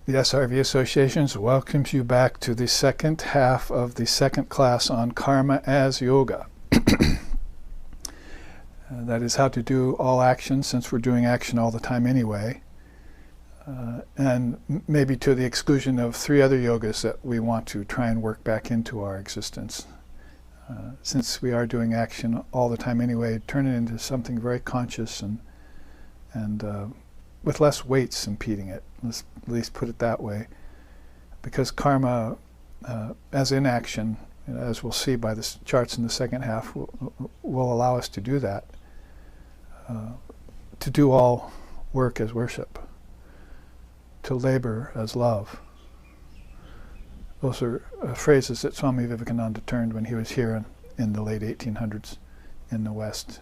The SRV Association welcomes you back to the second half of the second class on karma as yoga. That is how to do all action, since we're doing action all the time anyway. And maybe to the exclusion of three other yogas that we want to try and work back into our existence. Since we are doing action all the time anyway, turn it into something very conscious and with less weights impeding it. Let's at least put it that way. Because karma, as inaction, as we'll see by the charts in the second half, will allow us to do that. To do all work as worship. To labor as love. Those are phrases that Swami Vivekananda turned when he was here in the late 1800s in the West,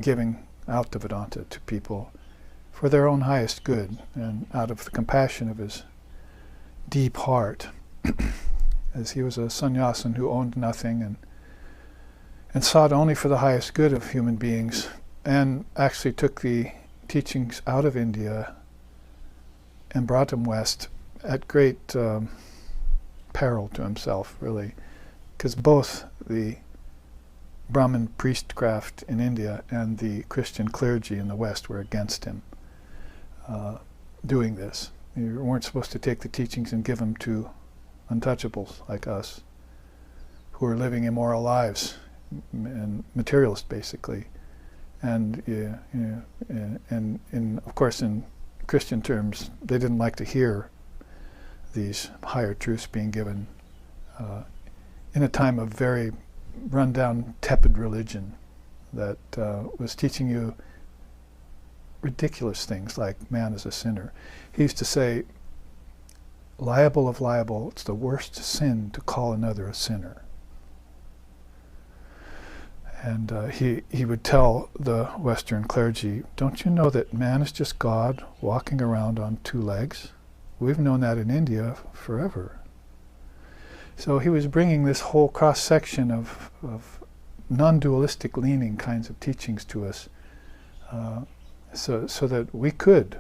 giving out the Vedanta to people for their own highest good and out of the compassion of his deep heart, as he was a sannyasin who owned nothing and sought only for the highest good of human beings, and actually took the teachings out of India and brought them west at great peril to himself, really, because both the Brahmin priestcraft in India and the Christian clergy in the West were against him doing this. You weren't supposed to take the teachings and give them to untouchables like us, who are living immoral lives, and materialist basically. And of course, in Christian terms, they didn't like to hear these higher truths being given in a time of very run-down, tepid religion that was teaching you ridiculous things like man is a sinner. He used to say, liable of liable, it's the worst sin to call another a sinner. And he would tell the Western clergy, don't you know that man is just God walking around on two legs? We've known that in India forever. So he was bringing this whole cross-section of non-dualistic leaning kinds of teachings to us, so that we could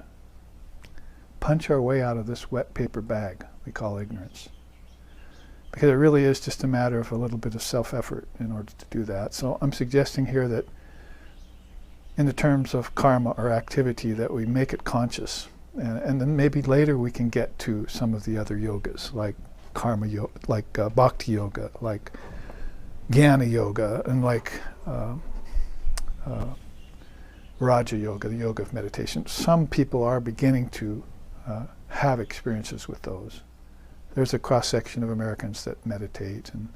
punch our way out of this wet paper bag we call ignorance. Because it really is just a matter of a little bit of self-effort in order to do that. So I'm suggesting here that in the terms of karma or activity, that we make it conscious. And then maybe later we can get to some of the other yogas, like karma yoga, like bhakti yoga, like jnana yoga, and like raja yoga, the yoga of meditation. Some people are beginning to have experiences with those. There's a cross-section of Americans that meditate, and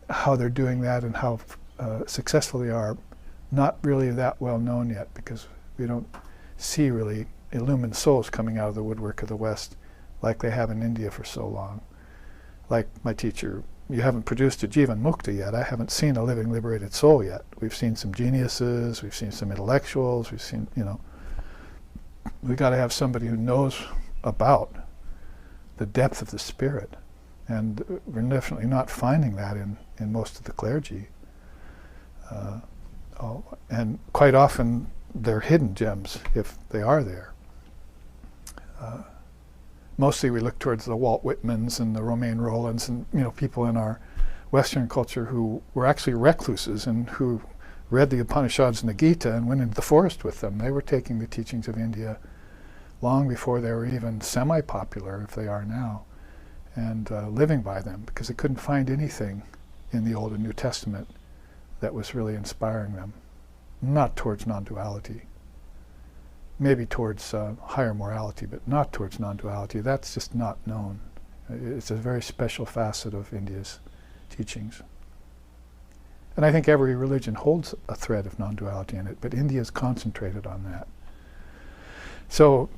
how they're doing that and how successful they are, not really that well known yet, because we don't see really illumined souls coming out of the woodwork of the West like they have in India for so long. Like my teacher, you haven't produced a Jivan Mukta yet. I haven't seen a living liberated soul yet. We've seen some geniuses, we've seen some intellectuals, we've seen, we got to have somebody who knows about the depth of the spirit. And we're definitely not finding that in most of the clergy. And quite often they're hidden gems, if they are there. Mostly we look towards the Walt Whitmans and the Romain Rolands and people in our Western culture who were actually recluses and who read the Upanishads and the Gita and went into the forest with them. They were taking the teachings of India long before they were even semi-popular, if they are now, and living by them, because they couldn't find anything in the Old and New Testament that was really inspiring them. Not towards non-duality. Maybe towards higher morality, but not towards non-duality. That's just not known. It's a very special facet of India's teachings. And I think every religion holds a thread of non-duality in it, but India is concentrated on that. So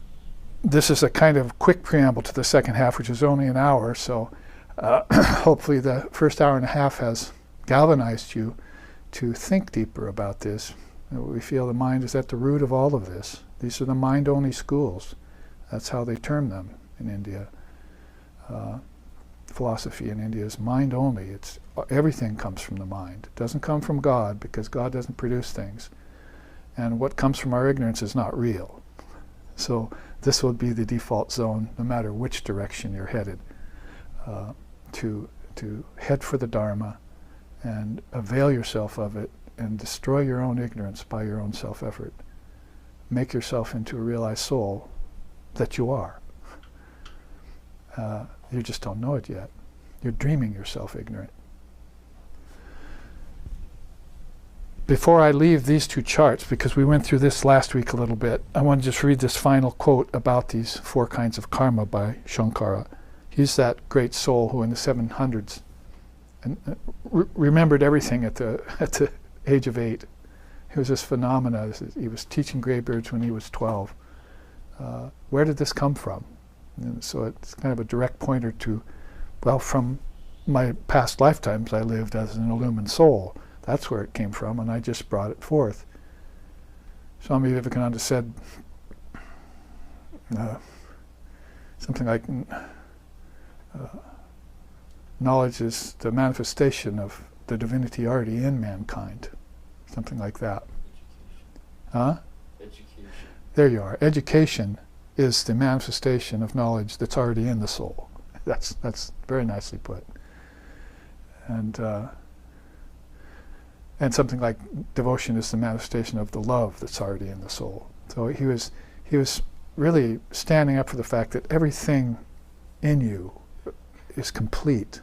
this is a kind of quick preamble to the second half, which is only an hour, so hopefully the first hour and a half has galvanized you to think deeper about this. We feel the mind is at the root of all of this. These are the mind-only schools. That's how they term them in India. Philosophy in India is mind-only. It's everything comes from the mind. It doesn't come from God, because God doesn't produce things. And what comes from our ignorance is not real. So This will be the default zone no matter which direction you're headed, to head for the Dharma and avail yourself of it and destroy your own ignorance by your own self-effort. Make yourself into a realized soul that you are. You just don't know it yet. You're dreaming yourself ignorant. Before I leave these two charts, because we went through this last week a little bit, I want to just read this final quote about these 4 kinds of karma by Shankara. He's that great soul who in the 700s remembered everything at the age of 8. He was this phenomena. He was teaching graybeards when he was 12. Where did this come from? And so it's kind of a direct pointer to, well, from my past lifetimes I lived as an illumined soul. That's where it came from, and I just brought it forth. Swami Vivekananda said something like, knowledge is the manifestation of the divinity already in mankind. Something like that. Huh? Education. There you are. Education is the manifestation of knowledge that's already in the soul. That's very nicely put. And something like devotion is the manifestation of the love that's already in the soul. So he was really standing up for the fact that everything in you is complete,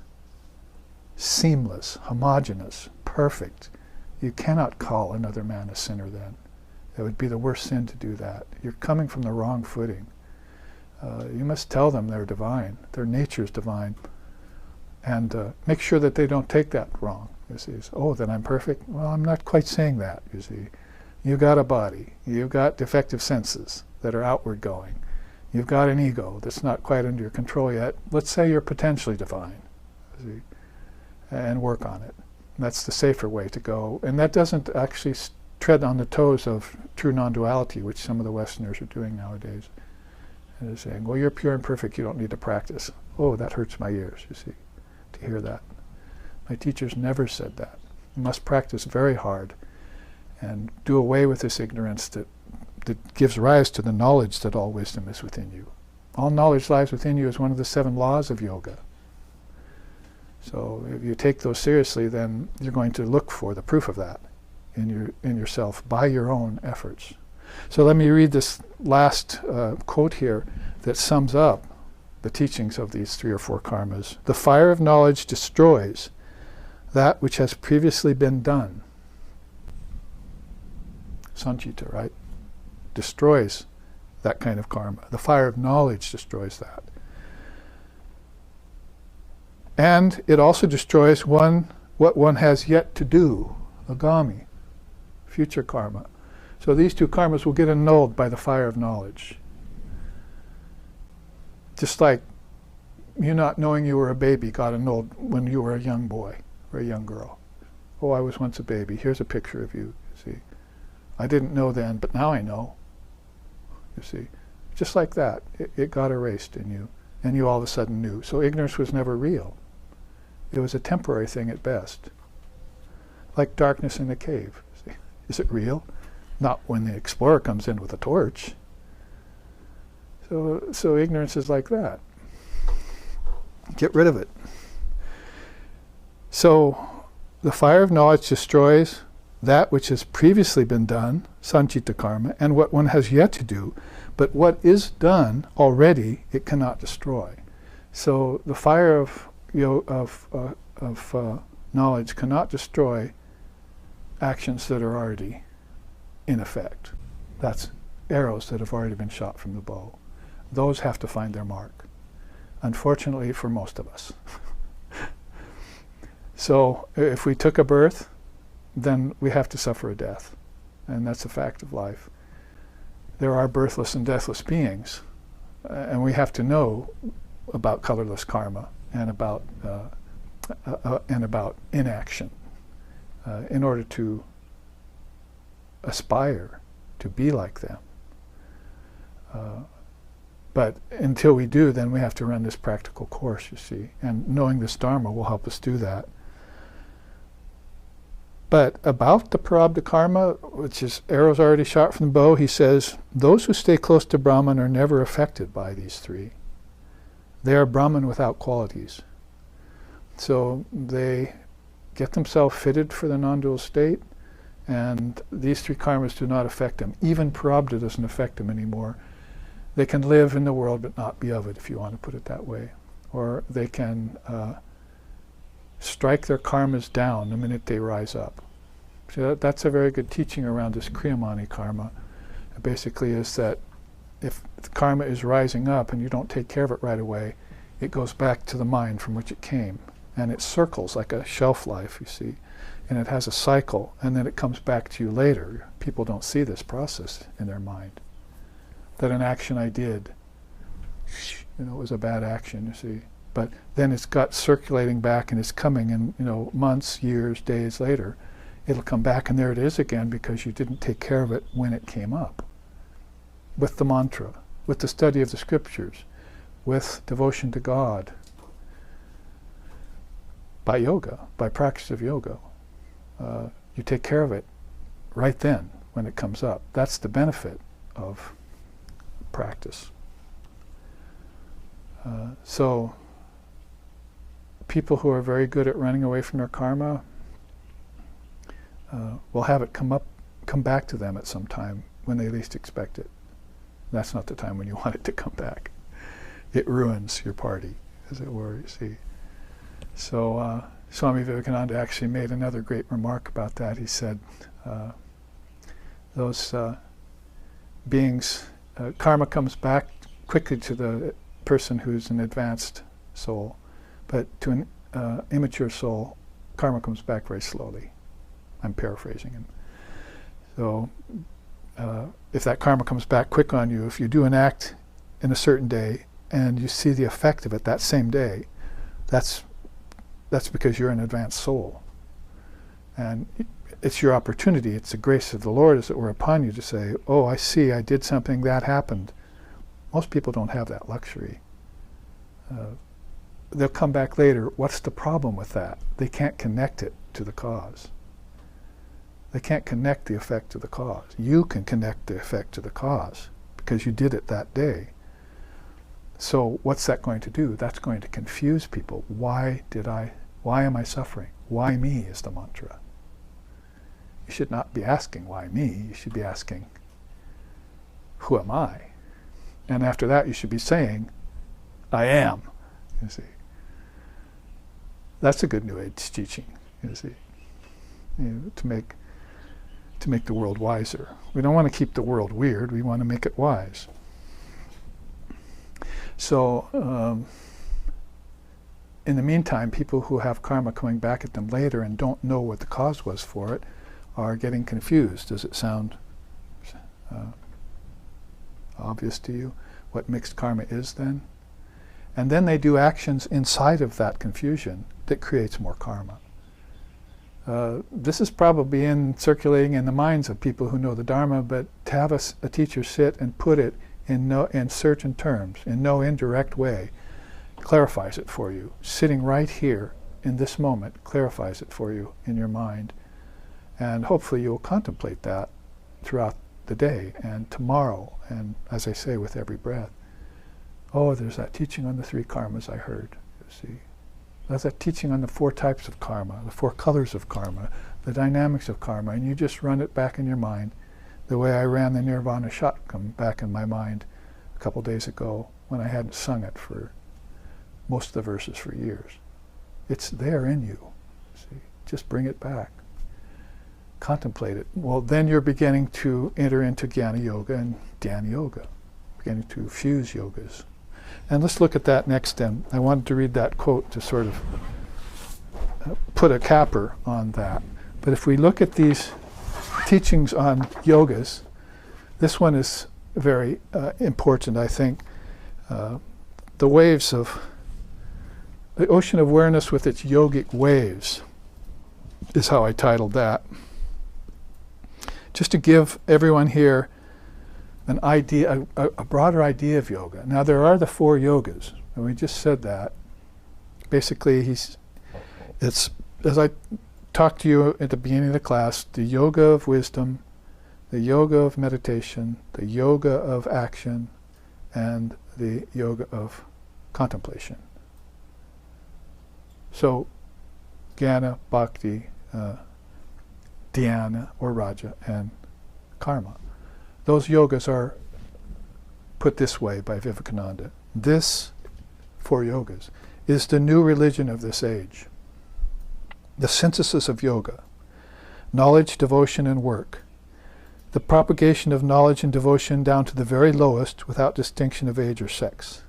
seamless, homogeneous, perfect. You cannot call another man a sinner then. It would be the worst sin to do that. You're coming from the wrong footing. You must tell them they're divine, their nature is divine, and make sure that they don't take that wrong. You see, oh, then I'm perfect? Well, I'm not quite saying that, you see. You've got a body, you've got defective senses that are outward going, you've got an ego that's not quite under your control yet. Let's say you're potentially divine, you see, and work on it. That's the safer way to go. And that doesn't actually tread on the toes of true non-duality, which some of the Westerners are doing nowadays. And they're saying, well, you're pure and perfect, you don't need to practice. Oh, that hurts my ears, you see, to hear that. My teachers never said that. You must practice very hard and do away with this ignorance that gives rise to the knowledge that all wisdom is within you. All knowledge lies within you is one of the 7 laws of yoga. So if you take those seriously, then you're going to look for the proof of that in yourself by your own efforts. So let me read this last quote here that sums up the teachings of these 3 or 4 karmas. The fire of knowledge destroys that which has previously been done. Sanchita, right? Destroys that kind of karma. The fire of knowledge destroys that. And it also destroys what one has yet to do, agami, future karma. So these 2 karmas will get annulled by the fire of knowledge. Just like you not knowing you were a baby got annulled when you were a young boy or a young girl. Oh, I was once a baby. Here's a picture of you see. I didn't know then, but now I know. You see. Just like that. It got erased in you, and you all of a sudden knew. So ignorance was never real. It was a temporary thing at best. Like darkness in a cave. See? Is it real? Not when the explorer comes in with a torch. So ignorance is like that. Get rid of it. So the fire of knowledge destroys that which has previously been done, sanchita karma, and what one has yet to do. But what is done already, it cannot destroy. So the fire of knowledge cannot destroy actions that are already in effect. That's arrows that have already been shot from the bow. Those have to find their mark, unfortunately for most of us. So if we took a birth, then we have to suffer a death, and that's a fact of life. There are birthless and deathless beings, and we have to know about colorless karma and about inaction in order to aspire to be like them. But until we do, then we have to run this practical course, you see, and knowing this Dharma will help us do that. But about the prarabdha karma, which is arrows already shot from the bow, he says, those who stay close to Brahman are never affected by these three. They are Brahman without qualities. So they get themselves fitted for the non-dual state, and these three karmas do not affect them. Even prarabdha doesn't affect them anymore. They can live in the world but not be of it, if you want to put it that way. Or they can strike their karmas down the minute they rise up. So that's a very good teaching around this kriyamani karma. It basically is that if the karma is rising up and you don't take care of it right away, it goes back to the mind from which it came. And it circles like a shelf life, you see. And it has a cycle, and then it comes back to you later. People don't see this process in their mind. That an action I did, it was a bad action, you see. But then it's got circulating back, and it's coming, and months, years, days later, it'll come back, and there it is again, because you didn't take care of it when it came up. With the mantra, with the study of the scriptures, with devotion to God, by yoga, by practice of yoga. You take care of it right then when it comes up. That's the benefit of practice. So people who are very good at running away from their karma will have it come back to them at some time when they least expect it. That's not the time when you want it to come back. It ruins your party, as it were, you see. So Swami Vivekananda actually made another great remark about that. He said, those beings, karma comes back quickly to the person who's an advanced soul, but to an immature soul, karma comes back very slowly. I'm paraphrasing him. So if that karma comes back quick on you, if you do an act in a certain day and you see the effect of it that same day, that's because you're an advanced soul. And it's your opportunity, it's the grace of the Lord, as it were, upon you to say, oh, I see, I did something, that happened. Most people don't have that luxury. They'll come back later, what's the problem with that? They can't connect it to the cause. They can't connect the effect to the cause. You can connect the effect to the cause, because you did it that day. So what's that going to do? That's going to confuse people. Why am I suffering? Why me is the mantra. You should not be asking why me, you should be asking who am I? And after that you should be saying, I am, you see. That's a good New Age teaching, you see, to make the world wiser. We don't want to keep the world weird, we want to make it wise. So, in the meantime, people who have karma coming back at them later and don't know what the cause was for it are getting confused. Does it sound obvious to you what mixed karma is then? And then they do actions inside of that confusion that creates more karma. This is probably circulating in the minds of people who know the Dharma, but to have a teacher sit and put it in certain terms, in no indirect way, clarifies it for you. Sitting right here in this moment clarifies it for you in your mind. And hopefully you'll contemplate that throughout the day and tomorrow, and as I say, with every breath. Oh, there's that teaching on the three karmas I heard, you see. There's that teaching on the four types of karma, the four colors of karma, the dynamics of karma, and you just run it back in your mind the way I ran the Nirvana Shatkam back in my mind a couple days ago when I hadn't sung it for most of the verses for years. It's there in you, see. Just bring it back. Contemplate it. Well, then you're beginning to enter into Jnana Yoga and Dhyana Yoga, beginning to fuse yogas. And let's look at that next then. I wanted to read that quote to sort of put a capper on that. But if we look at these teachings on yogas, this one is very important, I think. The waves of the ocean of awareness with its yogic waves is how I titled that. Just to give everyone here an idea, a broader idea of yoga. Now there are the four yogas, and we just said that. Basically, it's as I talked to you at the beginning of the class, the yoga of wisdom, the yoga of meditation, the yoga of action, and the yoga of contemplation. So, Jnana, Bhakti, Dhyana or Raja, and Karma. Those yogas are put this way by Vivekananda. This, 4 yogas, is the new religion of this age. The synthesis of yoga, knowledge, devotion, and work. The propagation of knowledge and devotion down to the very lowest without distinction of age or sex.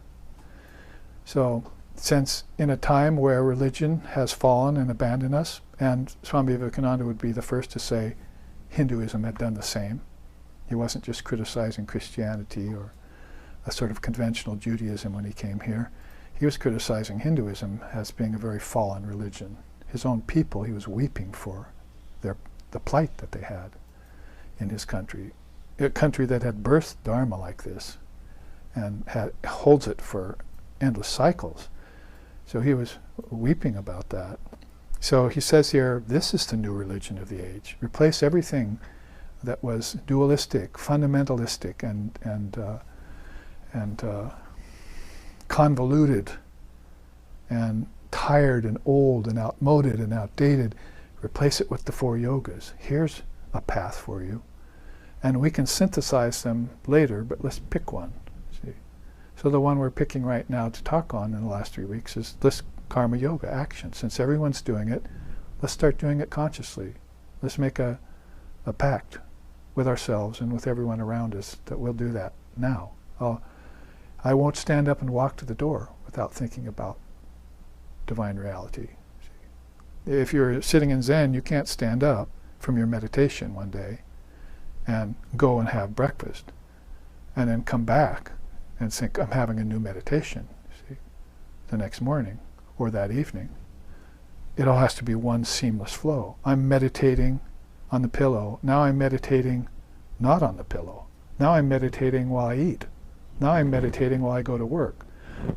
So, since in a time where religion has fallen and abandoned us, and Swami Vivekananda would be the first to say Hinduism had done the same. He wasn't just criticizing Christianity or a sort of conventional Judaism when he came here. He was criticizing Hinduism as being a very fallen religion. His own people, he was weeping for the plight that they had in his country. A country that had birthed Dharma like this and holds it for endless cycles. So he was weeping about that. So he says here, this is the new religion of the age. Replace everything that was dualistic, fundamentalistic, and convoluted, and tired, and old, and outmoded, and outdated. Replace it with the 4 yogas. Here's a path for you. And we can synthesize them later, but let's pick one. See? So the one we're picking right now to talk on in the last 3 weeks is this karma yoga action. Since everyone's doing it, let's start doing it consciously. Let's make a pact with ourselves and with everyone around us that we'll do that now. I won't stand up and walk to the door without thinking about divine reality. See? If you're sitting in Zen, you can't stand up from your meditation one day and go and have breakfast and then come back and think, I'm having a new meditation, see, the next morning or that evening. It all has to be one seamless flow. I'm meditating on the pillow. Now I'm meditating not on the pillow. Now I'm meditating while I eat. Now I'm meditating while I go to work.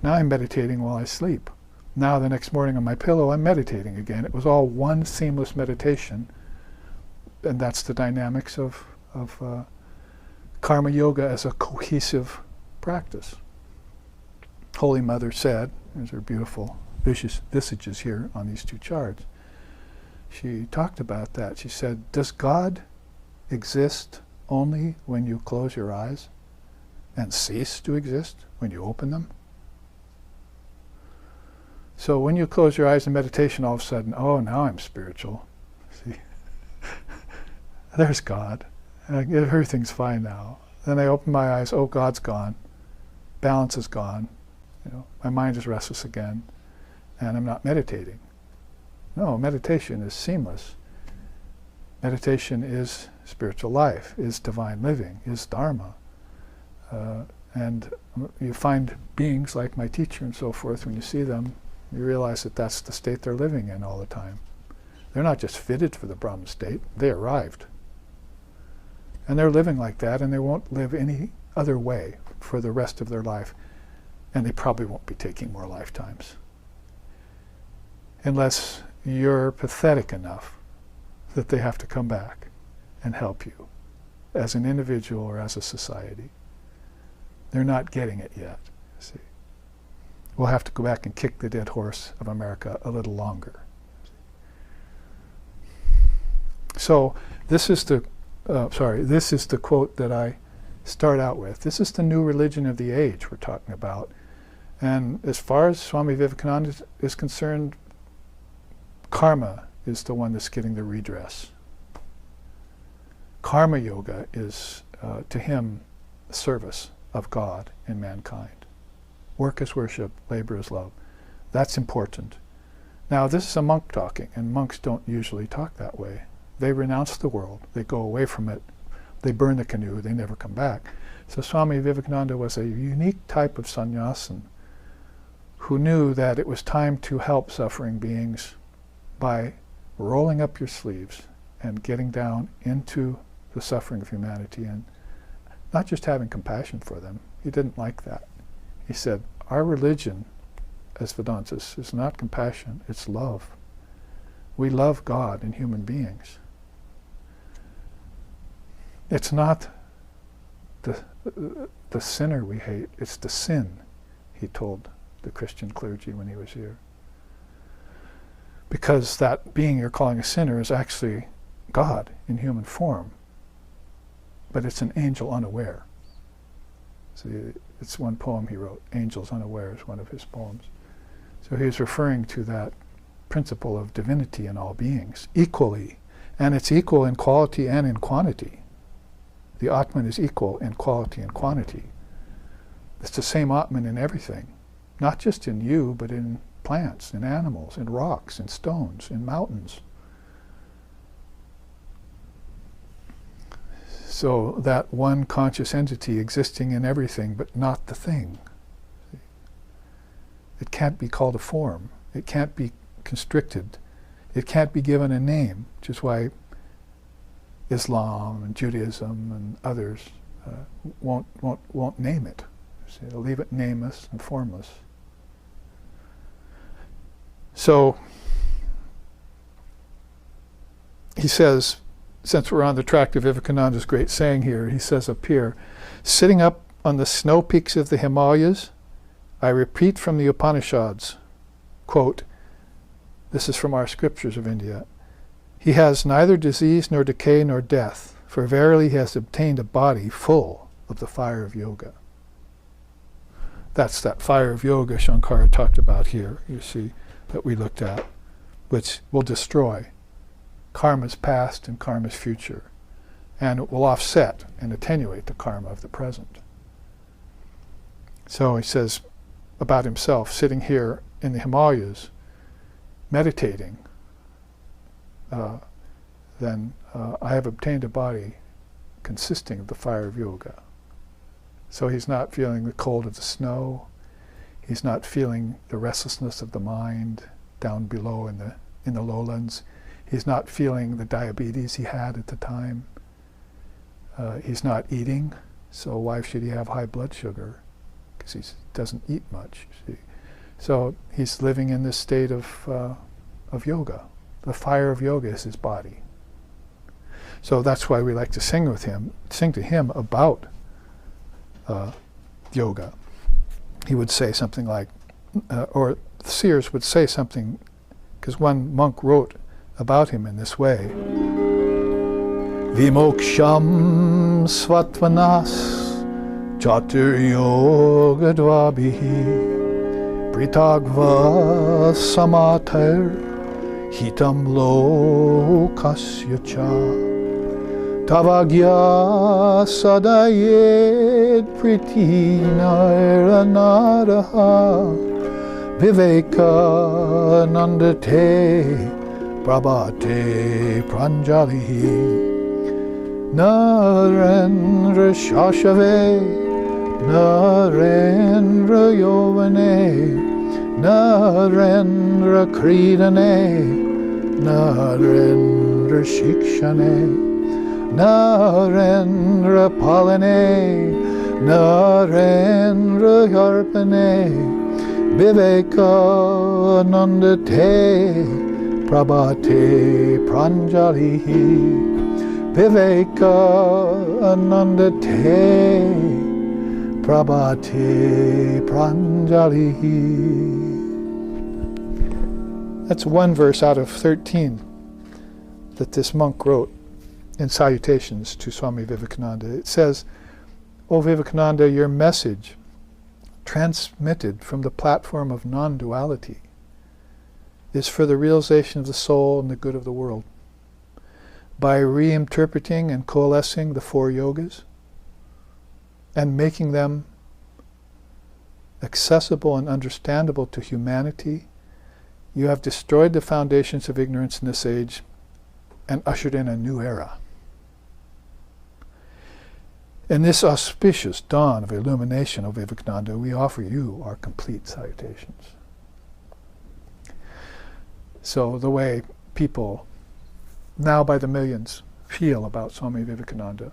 Now I'm meditating while I sleep. Now the next morning on my pillow, I'm meditating again. It was all one seamless meditation. And that's the dynamics of karma yoga as a cohesive practice. Holy Mother said, there's her beautiful visages here on these 2 charts. She talked about that. She said, does God exist only when you close your eyes and cease to exist when you open them? So when you close your eyes in meditation, all of a sudden, oh, now I'm spiritual. See, there's God. Everything's fine now. Then I open my eyes, oh, God's gone. Balance is gone. My mind is restless again, and I'm not meditating. No, meditation is seamless. Meditation is spiritual life, is divine living, is Dharma. And you find beings like my teacher and so forth, when you see them, you realize that that's the state they're living in all the time. They're not just fitted for the Brahman state, they arrived. And they're living like that, and they won't live any other way for the rest of their life. And they probably won't be taking more lifetimes. Unless you're pathetic enough that they have to come back and help you as an individual or as a society. They're not getting it yet, see. We'll have to go back and kick the dead horse of America a little longer. So this is the quote that I start out with. This is the new religion of the age we're talking about. And as far as Swami Vivekananda is concerned, karma is the one that's getting the redress. Karma yoga is, to him, service of God in mankind. Work is worship, labor is love. That's important. Now, this is a monk talking, and monks don't usually talk that way. They renounce the world. They go away from it. They burn the canoe. They never come back. So Swami Vivekananda was a unique type of sannyasin who knew that it was time to help suffering beings by rolling up your sleeves and getting down into the suffering of humanity and not just having compassion for them. He didn't like that. He said, our religion as Vedantists is not compassion, it's love. We love God and human beings. It's not the sinner we hate, it's the sin, he told the Christian clergy when he was here. Because that being you're calling a sinner is actually God in human form, but it's an angel unaware. See, it's one poem he wrote, Angels Unaware is one of his poems. So he's referring to that principle of divinity in all beings, equally, and it's equal in quality and in quantity. The Atman is equal in quality and quantity. It's the same Atman in everything, not just in you, but in plants, in animals, in rocks, in stones, in mountains. So that one conscious entity existing in everything, but not the thing. It can't be called a form. It can't be constricted. It can't be given a name, which is why Islam and Judaism and others won't name it. See, they'll leave it nameless and formless. So he says, since we're on the track to Vivekananda's great saying here, he says up here, sitting up on the snow peaks of the Himalayas, I repeat from the Upanishads, quote, this is from our scriptures of India, he has neither disease nor decay nor death, for verily he has obtained a body full of the fire of yoga. That's that fire of yoga Shankara talked about here, you see, that we looked at, which will destroy karma's past and karma's future, and it will offset and attenuate the karma of the present. So he says about himself, sitting here in the Himalayas, meditating, then I have obtained a body consisting of the fire of yoga. So he's not feeling the cold of the snow, he's not feeling the restlessness of the mind down below in the lowlands, he's not feeling the diabetes he had at the time, he's not eating, so why should he have high blood sugar? Because he doesn't eat much, you see. So he's living in this state of yoga. The fire of yoga is his body. So that's why we like to sing to him about yoga. He would say something like, or the seers would say something, because one monk wrote about him in this way. Vimoksham svatvanas chatur yoga dvabhihi pritagva samatar hitam lokasya cha tavagya sadayed pritina naraha Vivekananda te prabhate pranjalihi Narendra shashave Narendra yovane Narendra kridane Narendra shikshane Narendra palane Narendra yarpane Vivekananda te prabhate pranjalihi Vivekananda te prabhate pranjalihi. That's one verse out of 13 that this monk wrote in salutations to Swami Vivekananda. It says, O Vivekananda, your message transmitted from the platform of non-duality is for the realization of the soul and the good of the world. By reinterpreting and coalescing the four yogas and making them accessible and understandable to humanity, you have destroyed the foundations of ignorance in this age and ushered in a new era. In this auspicious dawn of illumination, O Vivekananda, we offer you our complete salutations. So the way people now by the millions feel about Swami Vivekananda,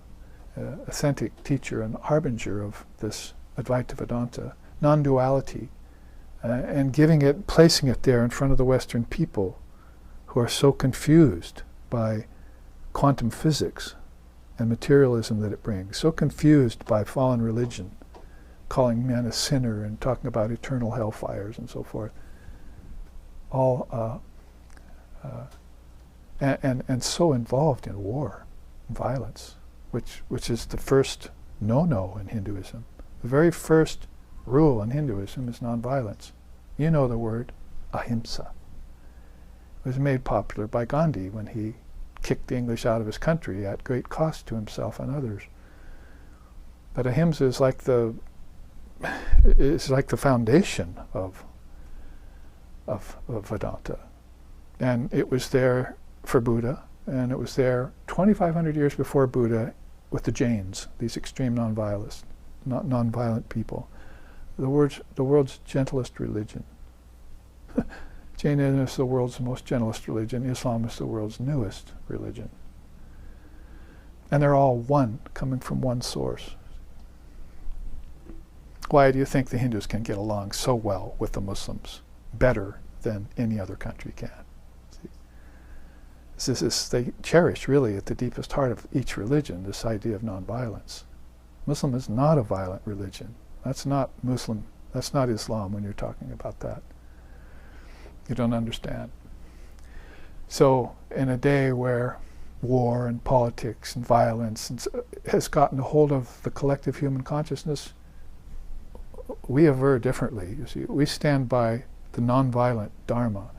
authentic teacher and harbinger of this Advaita Vedanta, non-duality, and placing it there in front of the Western people who are so confused by quantum physics and materialism that it brings, so confused by fallen religion, calling man a sinner and talking about eternal hellfires and so forth, all and so involved in war and violence, which is the first no-no in Hinduism. The very first rule in Hinduism is nonviolence. You know the word, ahimsa. It was made popular by Gandhi when he kicked the English out of his country at great cost to himself and others. But ahimsa is like the foundation of Vedanta. And it was there for Buddha, and it was there 2,500 years before Buddha with the Jains, these extreme nonviolent people. The world's gentlest religion. Jainism is the world's most gentlest religion. Islam is the world's newest religion. And they're all one, coming from one source. Why do you think the Hindus can get along so well with the Muslims? Better than any other country can. They cherish really at the deepest heart of each religion this idea of nonviolence. Muslim is not a violent religion. That's not Muslim. That's not Islam when you're talking about that. You don't understand. So in a day where war and politics and violence has gotten a hold of the collective human consciousness, we aver differently. You see, we stand by the nonviolent Dharma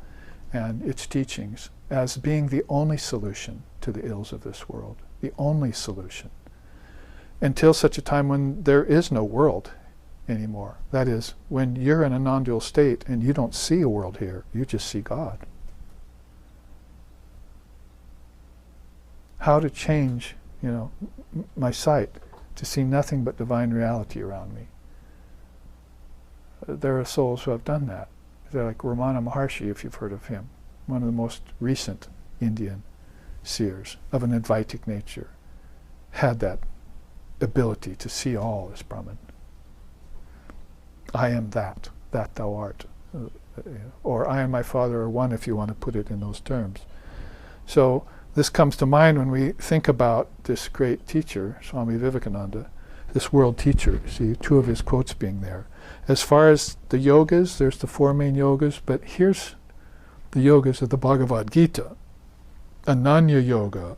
and its teachings as being the only solution to the ills of this world, the only solution, until such a time when there is no world anymore. That is, when you're in a non-dual state and you don't see a world here, you just see God. How to change, my sight to see nothing but divine reality around me. There are souls who have done that. They're like Ramana Maharshi, if you've heard of him, one of the most recent Indian seers of an Advaitic nature, had that ability to see all as Brahman. I am that thou art. Or I and my Father are one, if you want to put it in those terms. So this comes to mind when we think about this great teacher, Swami Vivekananda, this world teacher. See, two of his quotes being there. As far as the yogas, there's the four main yogas, but here's the yogas of the Bhagavad Gita. Ananya Yoga,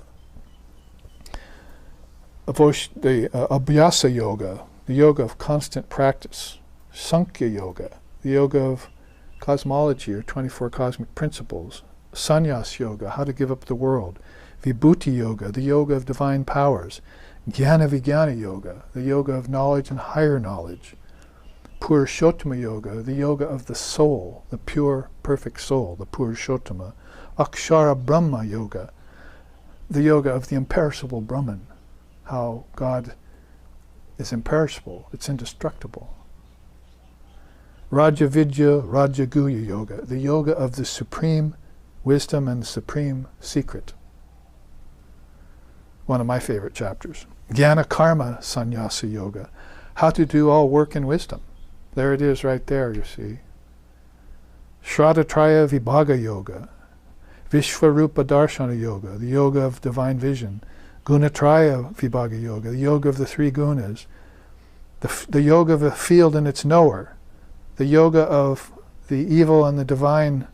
the Abhyasa Yoga, the yoga of constant practice. Sankhya Yoga, the yoga of cosmology or 24 cosmic principles. Sannyas Yoga, how to give up the world. Vibhuti Yoga, the yoga of divine powers. Jnana Vijnana Yoga, the yoga of knowledge and higher knowledge. Purushottama Yoga, the yoga of the soul, the pure, perfect soul, the Purushottama. Akshara Brahma Yoga, the yoga of the imperishable Brahman, how God is imperishable, it's indestructible. Raja Vidya, Raja Guhya Yoga, the yoga of the supreme wisdom and the supreme secret. One of my favorite chapters. Jnana Karma Sannyasa Yoga, how to do all work in wisdom. There it is right there, you see. Shraddhatraya Vibhaga Yoga, Vishvarupa Darshana Yoga, the yoga of divine vision. Gunatraya Vibhaga Yoga, the yoga of the three gunas. The yoga of the field and its knower. The yoga of the evil and the divine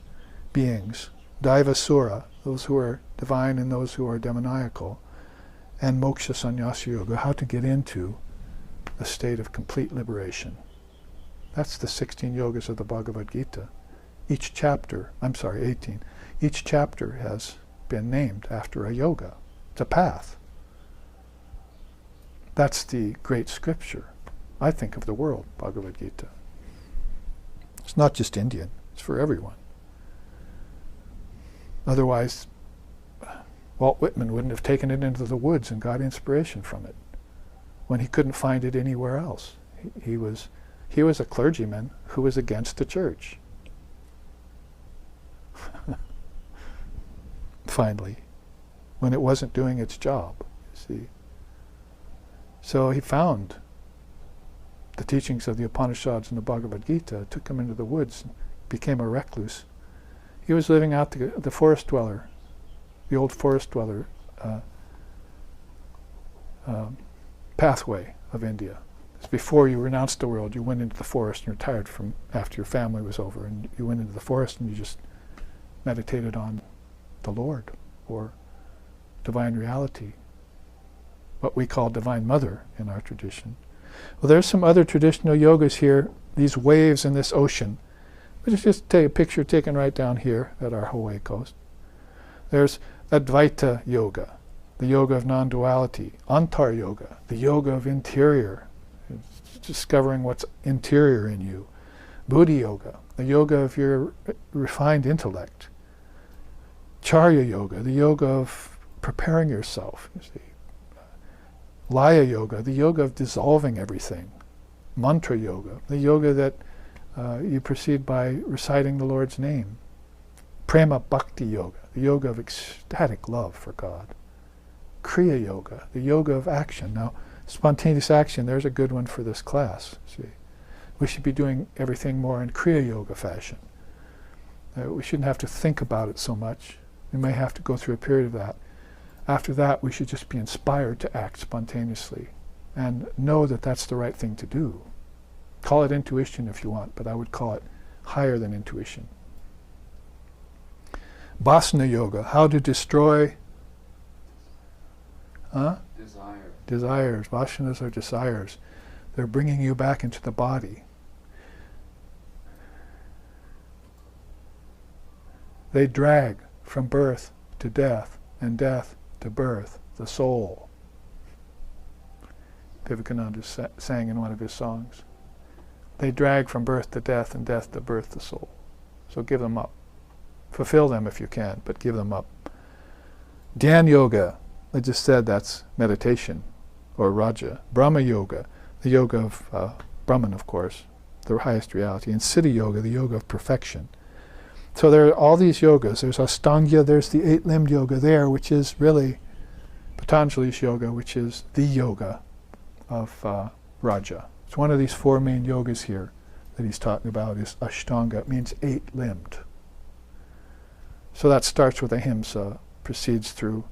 beings. Daivasura, those who are divine and those who are demoniacal. And Moksha Sannyasa Yoga, how to get into a state of complete liberation. That's the 16 yogas of the Bhagavad Gita. 18. Each chapter has been named after a yoga. It's a path. That's the great scripture, I think, of the world, Bhagavad Gita. It's not just Indian, it's for everyone. Otherwise, Walt Whitman wouldn't have taken it into the woods and got inspiration from it when he couldn't find it anywhere else. He was a clergyman who was against the church. Finally, when it wasn't doing its job, you see. So he found the teachings of the Upanishads and the Bhagavad Gita, took him into the woods, became a recluse. He was living out the forest dweller, the old forest dweller pathway of India. It's before you renounced the world, you went into the forest and you retired from after your family was over, and you went into the forest and you just meditated on the Lord or divine reality, what we call Divine Mother in our tradition. Well, there's some other traditional yogas here, these waves in this ocean. Let's just take a picture taken right down here at our Hawaii coast. There's Advaita yoga, the yoga of non-duality. Antar yoga, the yoga of interior, discovering what's interior in you. Buddhi yoga, the yoga of your refined intellect. Charya yoga, the yoga of preparing yourself, you see. Laya yoga, the yoga of dissolving everything. Mantra yoga, the yoga that you proceed by reciting the Lord's name. Prema Bhakti yoga, the yoga of ecstatic love for God. Kriya yoga, the yoga of action. Now, spontaneous action, there's a good one for this class. See, we should be doing everything more in Kriya yoga fashion. We shouldn't have to think about it so much. We may have to go through a period of that. After that, we should just be inspired to act spontaneously and know that that's the right thing to do. Call it intuition if you want, but I would call it higher than intuition. Vasana yoga, how to destroy desires. Vasanas are desires. They're bringing you back into the body. They drag from birth to death, and death to birth, the soul. Vivekananda sang in one of his songs. They drag from birth to death, and death to birth, the soul. So give them up. Fulfill them if you can, but give them up. Dhyan yoga, I just said that's meditation, or Raja. Brahma yoga, the yoga of Brahman, of course, the highest reality. And Siddha yoga, the yoga of perfection. So there are all these yogas. There's Ashtanga, there's the eight-limbed yoga there, which is really Patanjali's yoga, which is the yoga of Raja. It's one of these four main yogas here that he's talking about is Ashtanga. It means eight-limbed. So that starts with ahimsa, proceeds through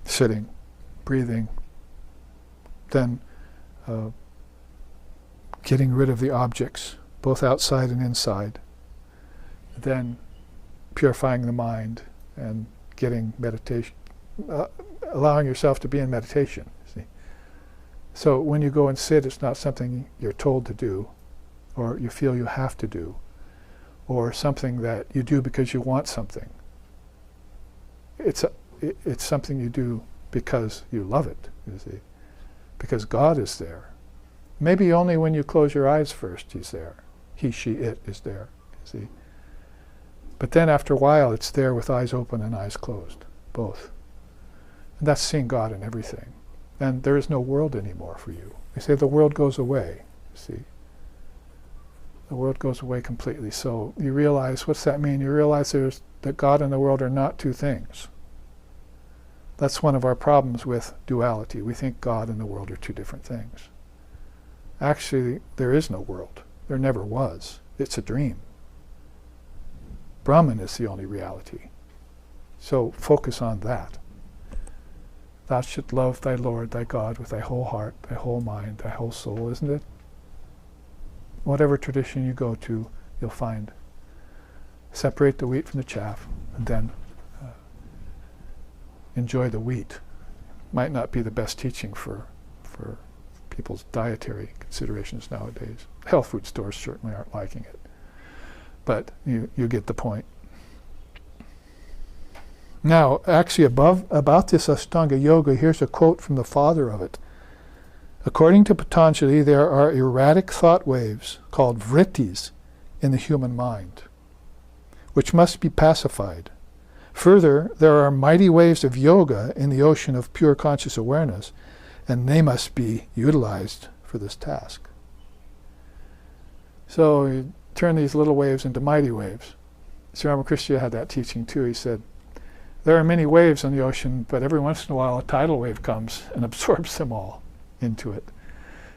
sitting, breathing, then getting rid of the objects, both outside and inside, then purifying the mind and getting meditation, allowing yourself to be in meditation. See? So when you go and sit, it's not something you're told to do, or you feel you have to do, or something that you do because you want something. It's something you do because you love it, you see, because God is there. Maybe only when you close your eyes first He's there. He, she, it is there, you see. But then after a while it's there with eyes open and eyes closed, both. And that's seeing God in everything. And there is no world anymore for you. They say the world goes away, you see. The world goes away completely. So you realize, what's that mean? You realize that God and the world are not two things. That's one of our problems with duality. We think God and the world are two different things. Actually, there is no world. There never was. It's a dream. Brahman is the only reality. So focus on that. Thou shalt love thy Lord, thy God, with thy whole heart, thy whole mind, thy whole soul, isn't it? Whatever tradition you go to, you'll find. Separate the wheat from the chaff, and then enjoy the wheat. Might not be the best teaching for people's dietary considerations nowadays. Health food stores certainly aren't liking it. But you get the point. Now, actually about this Ashtanga Yoga, here's a quote from the father of it. According to Patanjali, there are erratic thought waves called vrittis in the human mind, which must be pacified. Further, there are mighty waves of yoga in the ocean of pure conscious awareness, and they must be utilized for this task. So you turn these little waves into mighty waves. Sri Ramakrishna had that teaching too. He said, there are many waves in the ocean, but every once in a while a tidal wave comes and absorbs them all into it.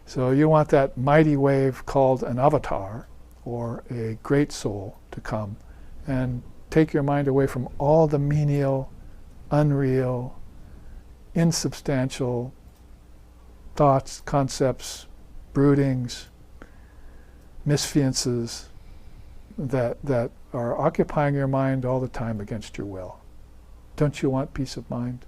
So you want that mighty wave called an avatar, or a great soul, to come and take your mind away from all the menial, unreal, insubstantial thoughts, concepts, broodings, misfiances that are occupying your mind all the time against your will. Don't you want peace of mind?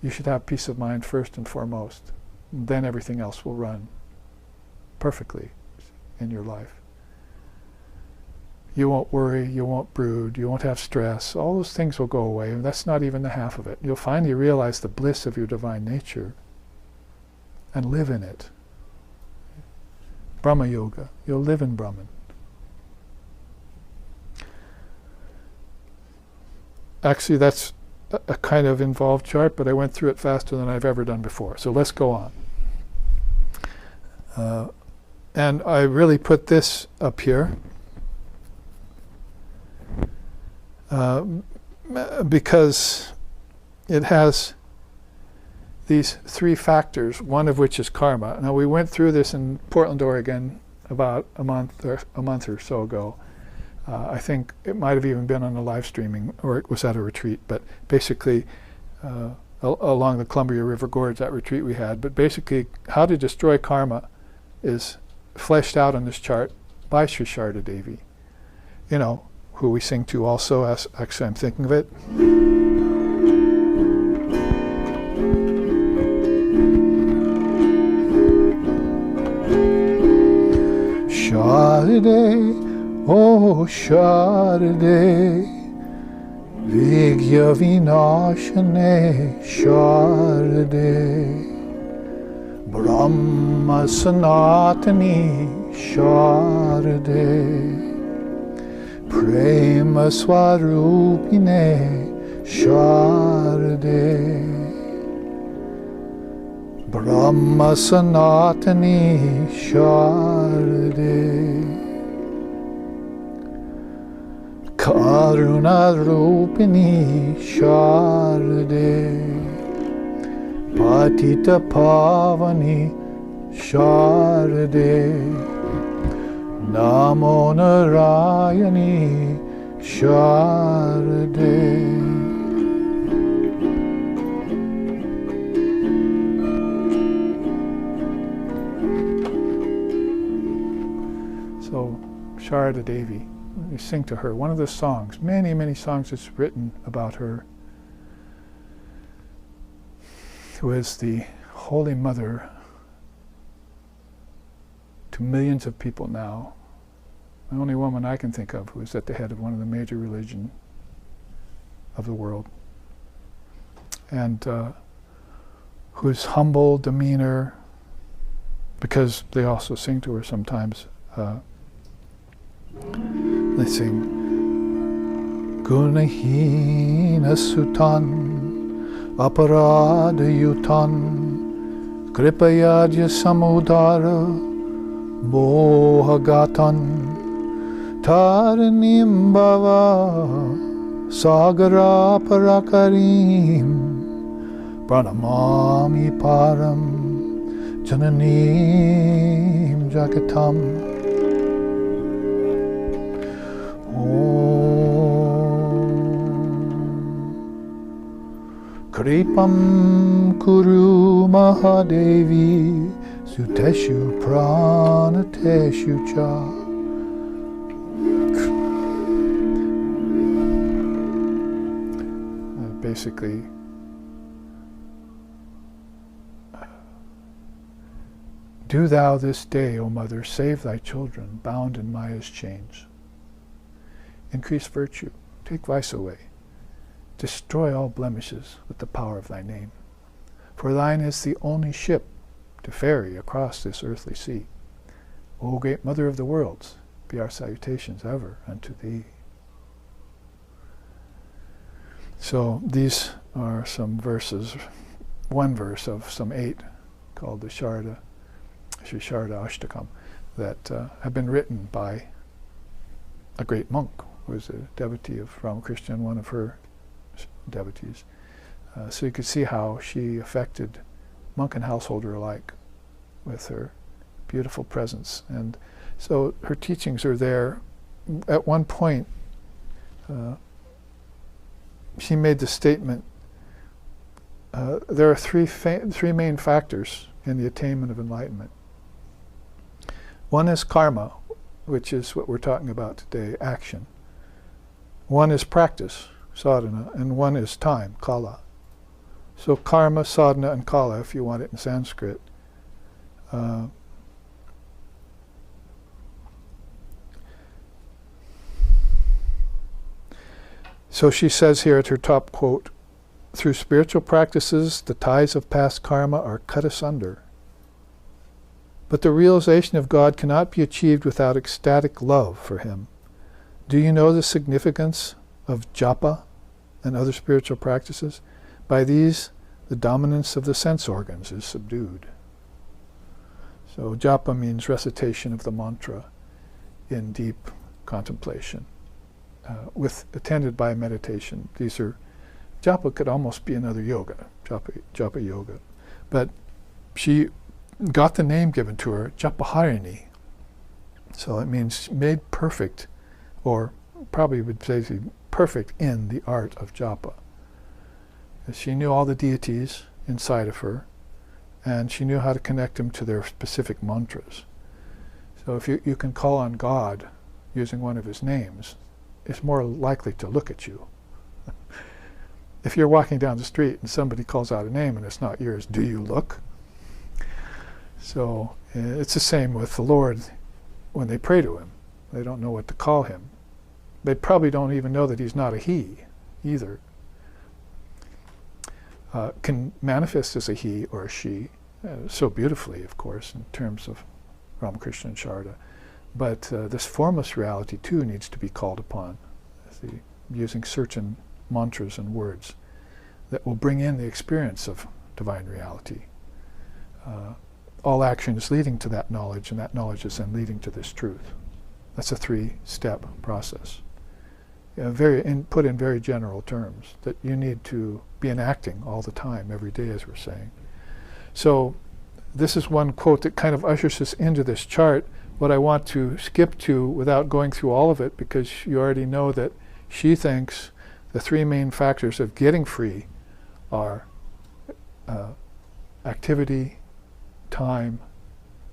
You should have peace of mind first and foremost. Then everything else will run perfectly in your life. You won't worry, you won't brood, you won't have stress. All those things will go away, and that's not even the half of it. You'll finally realize the bliss of your divine nature and live in it. Brahma Yoga. You'll live in Brahman. Actually, that's a kind of involved chart, but I went through it faster than I've ever done before. So let's go on. And I really put this up here because it has these three factors, one of which is karma. Now, we went through this in Portland, Oregon about a month or so ago. I think it might have even been on a live streaming, or it was at a retreat, but basically along the Columbia River Gorge, that retreat we had. But basically, how to destroy karma is fleshed out on this chart by Sri Sharda Devi, you know, who we sing to also, as actually I'm thinking of it. Sharde, oh Sharde, Vigya Vinashane Sharde, Brahma Sanatani Sharde, Prema Swarupine Sharde, Brahma Sanatani Sharde, Karuna Rupini Sharde, Patita Pavani Sharde, Namo Narayani Sharde. So, Sharda Devi, we sing to her. One of the songs, many, many songs that's written about her, who is the Holy Mother to millions of people now. The only woman I can think of who is at the head of one of the major religions of the world. And whose humble demeanor, because they also sing to her sometimes, they sing Gunahina Sutan Aparada Yutan Kripayadya Samudara Mohagatan Taranim Bhava Sagara Parakarim Pranamami Param Jananim Jagatam Kripam Kuru Mahadevi Suteshu Pranateshu Cha. Basically, do thou this day, O Mother, save thy children bound in Maya's chains. Increase virtue, take vice away, destroy all blemishes with the power of thy name. For thine is the only ship to ferry across this earthly sea. O great Mother of the worlds, be our salutations ever unto thee. So these are some verses, one verse of some 8, called the Sri Sharda Ashtakam, that have been written by a great monk who was a devotee of Ramakrishna and one of her devotees. So you could see how she affected monk and householder alike with her beautiful presence. And so her teachings are there. At one point, she made the statement, there are three main factors in the attainment of enlightenment. One is karma, which is what we're talking about today, action. One is practice, sadhana, and one is time, kala. So karma, sadhana, and kala, if you want it in Sanskrit. So she says here at her top quote, through spiritual practices, the ties of past karma are cut asunder. But the realization of God cannot be achieved without ecstatic love for Him. Do you know the significance of japa and other spiritual practices? By these, the dominance of the sense organs is subdued. So japa means recitation of the mantra in deep contemplation, attended by meditation. These are, japa could almost be another yoga, japa yoga. But she got the name given to her, Japaharini. So it means made perfect, or probably would say perfect in the art of japa. She knew all the deities inside of her, and she knew how to connect them to their specific mantras. So if you can call on God using one of His names, it's more likely to look at you. If you're walking down the street and somebody calls out a name and it's not yours, do you look? So it's the same with the Lord when they pray to Him. They don't know what to call Him. They probably don't even know that He's not a He either. Can manifest as a He or a She, so beautifully, of course, in terms of Ramakrishna and Sharda. But this formless reality too needs to be called upon, using certain mantras and words that will bring in the experience of divine reality. All action is leading to that knowledge, and that knowledge is then leading to this truth. That's a 3-step process. Put in very general terms, that you need to be enacting all the time, every day, as we're saying. So this is one quote that kind of ushers us into this chart. What I want to skip to without going through all of it, because you already know that she thinks the 3 main factors of getting free are activity, time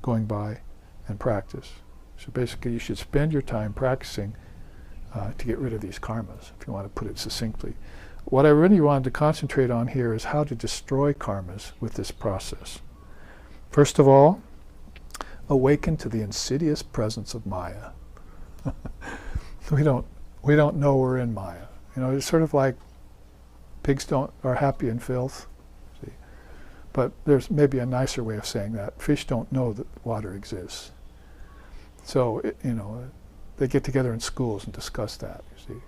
going by, and practice. So basically you should spend your time practicing to get rid of these karmas, if you want to put it succinctly. What I really wanted to concentrate on here is how to destroy karmas with this process. First of all, awaken to the insidious presence of Maya. We don't know we're in Maya. It's sort of like pigs are happy in filth. See? But there's maybe a nicer way of saying that. Fish don't know that water exists. So, they get together in schools and discuss that, you see.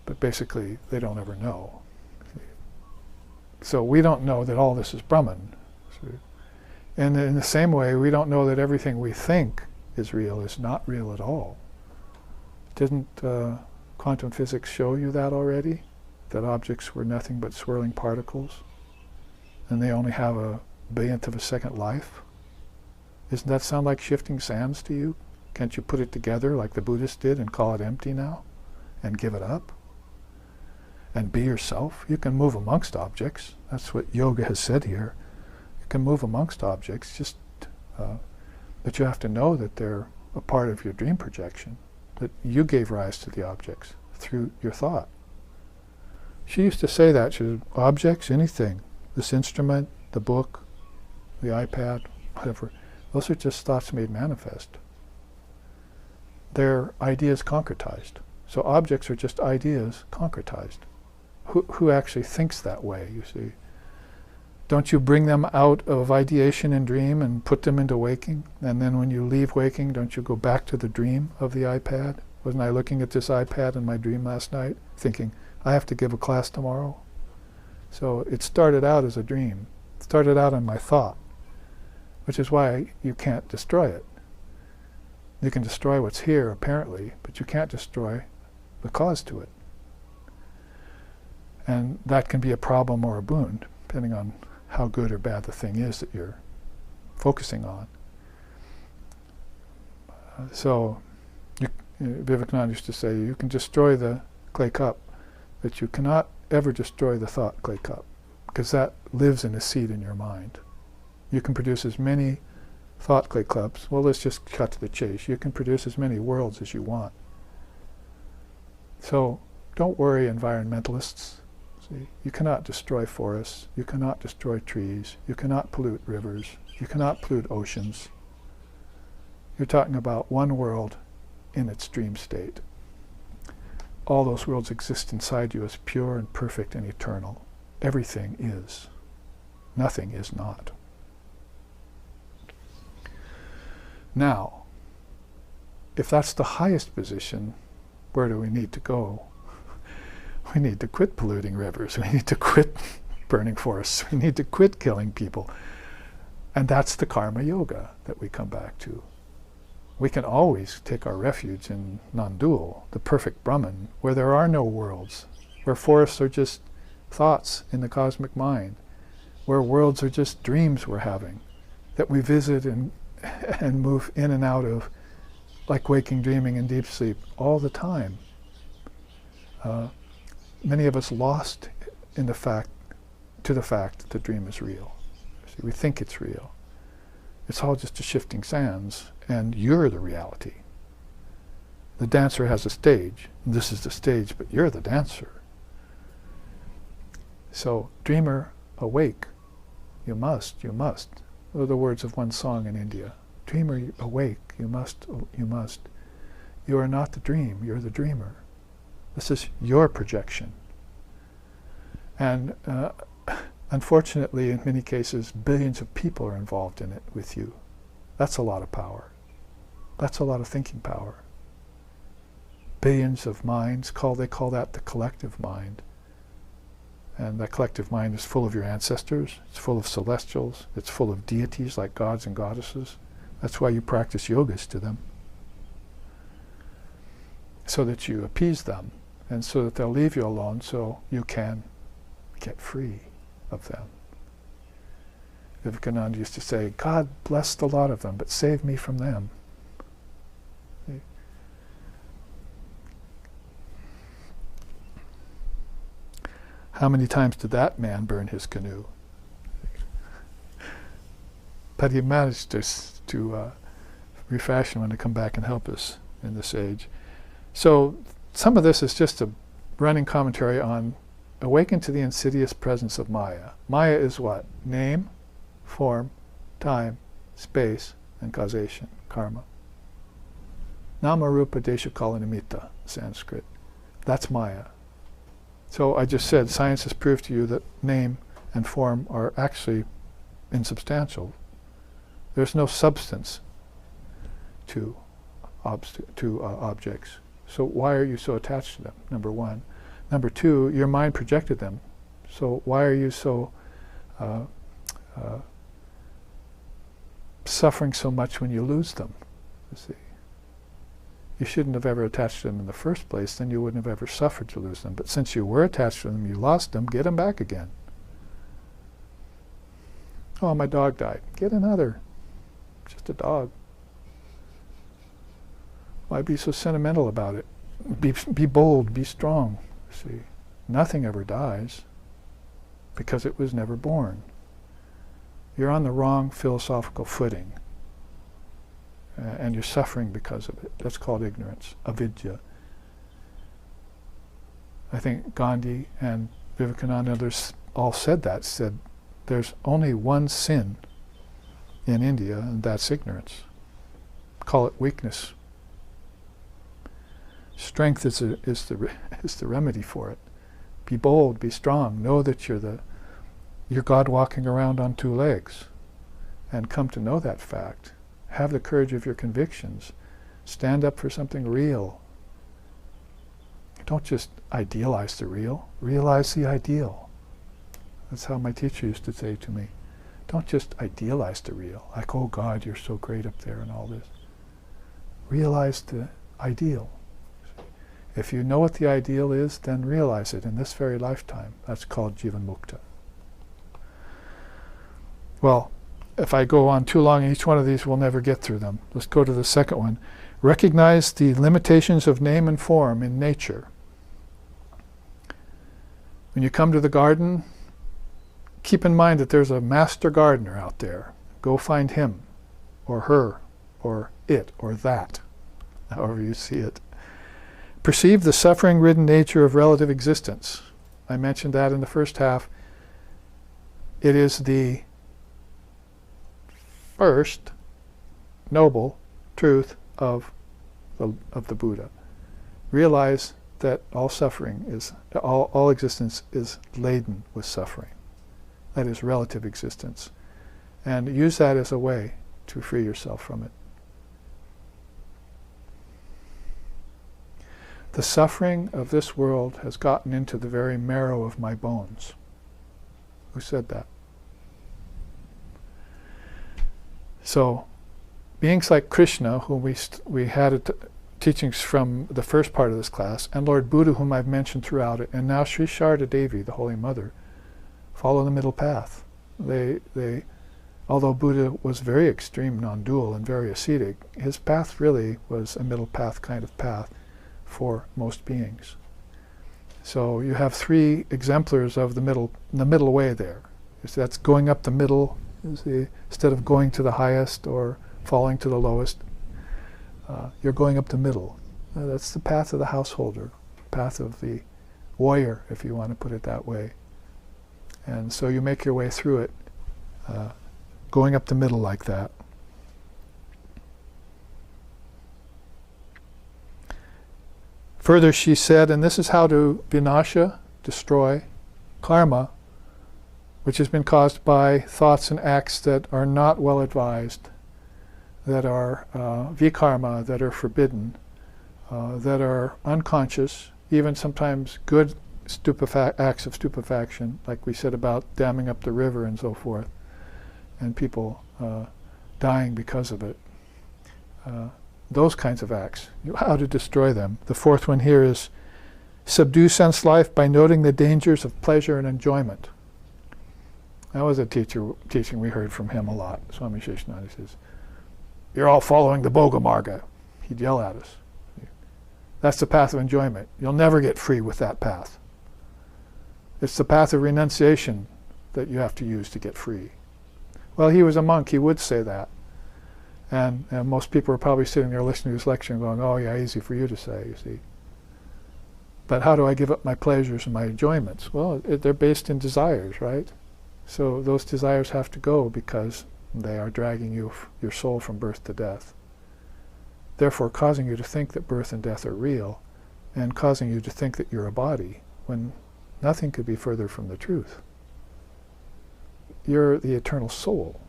But basically, they don't ever know. See? So we don't know that all this is Brahman. See? And in the same way, we don't know that everything we think is real is not real at all. Didn't quantum physics show you that already? That objects were nothing but swirling particles, and they only have a billionth of a second life? Doesn't that sound like shifting sands to you? Can't you put it together like the Buddhists did and call it empty now? And give it up? And be yourself? You can move amongst objects. That's what yoga has said here. You can move amongst objects, but you have to know that they're a part of your dream projection, that you gave rise to the objects through your thought. She used to say that. She said, objects, anything, this instrument, the book, the iPad, whatever, those are just thoughts made manifest. They're ideas concretized. So objects are just ideas concretized. Who actually thinks that way, you see? Don't you bring them out of ideation and dream and put them into waking? And then when you leave waking, don't you go back to the dream of the iPad? Wasn't I looking at this iPad in my dream last night, thinking, I have to give a class tomorrow? So it started out as a dream. It started out in my thought, which is why you can't destroy it. You can destroy what's here, apparently, but you can't destroy the cause to it. And that can be a problem or a boon, depending on how good or bad the thing is that you're focusing on. So Vivekananda used to say, you can destroy the clay cup, that you cannot ever destroy the thought clay cup, because that lives in a seed in your mind. You can produce as many thought clay cups. Well, let's just cut to the chase. You can produce as many worlds as you want. So don't worry, environmentalists. See, you cannot destroy forests. You cannot destroy trees. You cannot pollute rivers. You cannot pollute oceans. You're talking about one world in its dream state. All those worlds exist inside you as pure and perfect and eternal. Everything is. Nothing is not. Now, if that's the highest position, where do we need to go? We need to quit polluting rivers. We need to quit burning forests. We need to quit killing people. And that's the karma yoga that we come back to. We can always take our refuge in non-dual, the perfect Brahman, where there are no worlds, where forests are just thoughts in the cosmic mind, where worlds are just dreams we're having, that we visit and move in and out of, like waking, dreaming, and deep sleep, all the time. Many of us lost in the fact that the dream is real. See, we think it's real. It's all just a shifting sands, and you're the reality. The dancer has a stage. This is the stage, but you're the dancer. So, dreamer, awake. You must. Those are the words of one song in India. Dreamer, awake. You must. You are not the dream. You're the dreamer. This is your projection. And unfortunately, in many cases, billions of people are involved in it with you. That's a lot of power. That's a lot of thinking power. Billions of minds, they call that the collective mind. And that collective mind is full of your ancestors, it's full of celestials, it's full of deities like gods and goddesses. That's why you practice yogas to them. So that you appease them, and so that they'll leave you alone so you can get free of them. Vivekananda used to say, God bless the lot of them, but save me from them. See? How many times did that man burn his canoe? But he managed to refashion one to come back and help us in this age. So some of this is just a running commentary on awaken to the insidious presence of Maya. Maya is what? Name, form, time, space, and causation, karma. Nama, rupa, desha, kala, nimitta, Sanskrit. That's Maya. So I just said science has proved to you that name and form are actually insubstantial. There's no substance to objects. So why are you so attached to them, number one? Number two, your mind projected them. So why are you so suffering so much when you lose them? You see, you shouldn't have ever attached to them in the first place, then you wouldn't have ever suffered to lose them. But since you were attached to them, you lost them, get them back again. Oh, my dog died. Get another. Just a dog. Why be so sentimental about it? Be bold, be strong. See, nothing ever dies because it was never born. You're on the wrong philosophical footing, and you're suffering because of it. That's called ignorance, avidya. I think Gandhi and Vivekananda and others all said there's only one sin in India, and that's ignorance. Call it weakness. Strength is the remedy for it. Be bold, be strong. Know that you're God walking around on two legs, and come to know that fact. Have the courage of your convictions. Stand up for something real. Don't just idealize the real. Realize the ideal. That's how my teacher used to say to me. Don't just idealize the real. Like, oh God, you're so great up there and all this. Realize the ideal. If you know what the ideal is, then realize it in this very lifetime. That's called Jivan Mukta. Well, if I go on too long, each one of these, we'll never get through them. Let's go to the second one. Recognize the limitations of name and form in nature. When you come to the garden, keep in mind that there's a master gardener out there. Go find him, or her, or it, or that, however you see it. Perceive the suffering-ridden nature of relative existence. I mentioned that in the first half. It is the first noble truth of the Buddha. Realize that all suffering is, all existence is laden with suffering. That is relative existence. And use that as a way to free yourself from it. The suffering of this world has gotten into the very marrow of my bones. Who said that? So, beings like Krishna, whom we had teachings from the first part of this class, and Lord Buddha, whom I've mentioned throughout it, and now Sri Sharda Devi, the Holy Mother, follow the middle path. Although Buddha was very extreme non-dual and very ascetic, his path really was a middle path kind of path for most beings. So you have three exemplars of the middle way there. So that's going up the middle, instead of going to the highest or falling to the lowest. You're going up the middle. That's the path of the householder, path of the warrior, if you want to put it that way. And so you make your way through it, going up the middle like that. Further, she said, and this is how to vinasha, destroy, karma, which has been caused by thoughts and acts that are not well advised, that are vikarma, that are forbidden, that are unconscious, even sometimes good acts of stupefaction, like we said about damming up the river and so forth, and people dying because of it. Those kinds of acts, how to destroy them. The fourth one here is subdue sense life by noting the dangers of pleasure and enjoyment. That was a teaching we heard from him a lot. Swami Sheshananda says, "You're all following the Bhoga Marga." He'd yell at us. That's the path of enjoyment. You'll never get free with that path. It's the path of renunciation that you have to use to get free. Well, he was a monk, he would say that. And most people are probably sitting there listening to his lecture and going, oh yeah, easy for you to say, you see. But how do I give up my pleasures and my enjoyments? Well, they're based in desires, right? So those desires have to go because they are dragging your soul from birth to death. Therefore causing you to think that birth and death are real, and causing you to think that you're a body, when nothing could be further from the truth. You're the eternal soul.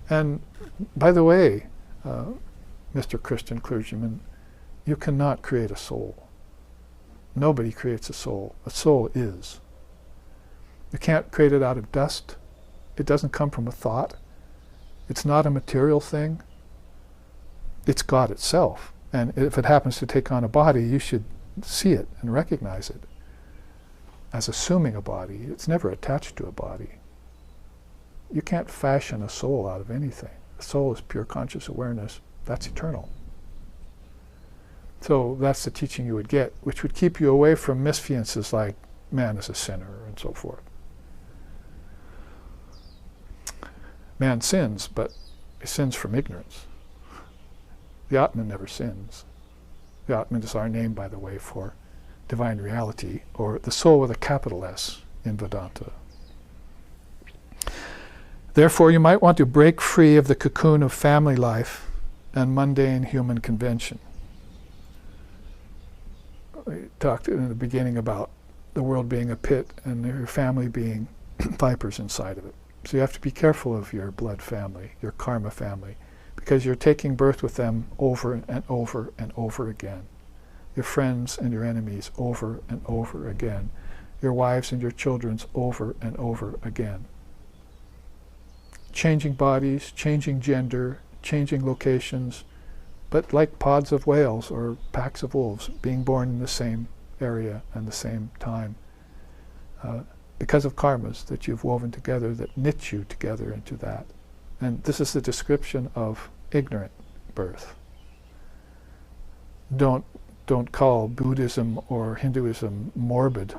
And by the way, Mr. Christian clergyman, you cannot create a soul. Nobody creates a soul. A soul is. You can't create it out of dust. It doesn't come from a thought. It's not a material thing. It's God itself. And if it happens to take on a body, you should see it and recognize it as assuming a body. It's never attached to a body. You can't fashion a soul out of anything. The soul is pure conscious awareness. That's eternal. So that's the teaching you would get, which would keep you away from misfiances like man is a sinner and so forth. Man sins, but he sins from ignorance. The Atman never sins. The Atman is our name, by the way, for divine reality, or the soul with a capital S in Vedanta. Therefore, you might want to break free of the cocoon of family life and mundane human convention. We talked in the beginning about the world being a pit and your family being vipers inside of it. So you have to be careful of your blood family, your karma family, because you're taking birth with them over and over and over again. Your friends and your enemies over and over again. Your wives and your children's over and over again. Changing bodies, changing gender, changing locations, but like pods of whales or packs of wolves, being born in the same area and the same time. Because of karmas that you've woven together that knit you together into that. And this is the description of ignorant birth. Don't call Buddhism or Hinduism morbid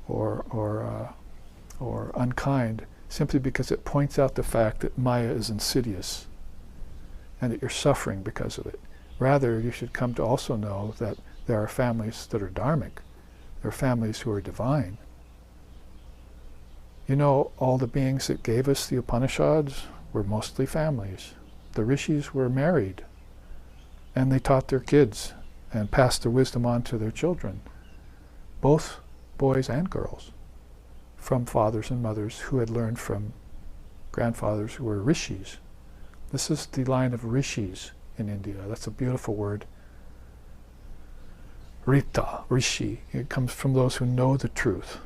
or unkind, simply because it points out the fact that Maya is insidious and that you're suffering because of it. Rather, you should come to also know that there are families that are dharmic. There are families who are divine. You know, all the beings that gave us the Upanishads were mostly families. The rishis were married, and they taught their kids and passed their wisdom on to their children, both boys and girls, from fathers and mothers who had learned from grandfathers who were rishis. This is the line of rishis in India. That's a beautiful word. Rita, rishi. It comes from those who know the truth.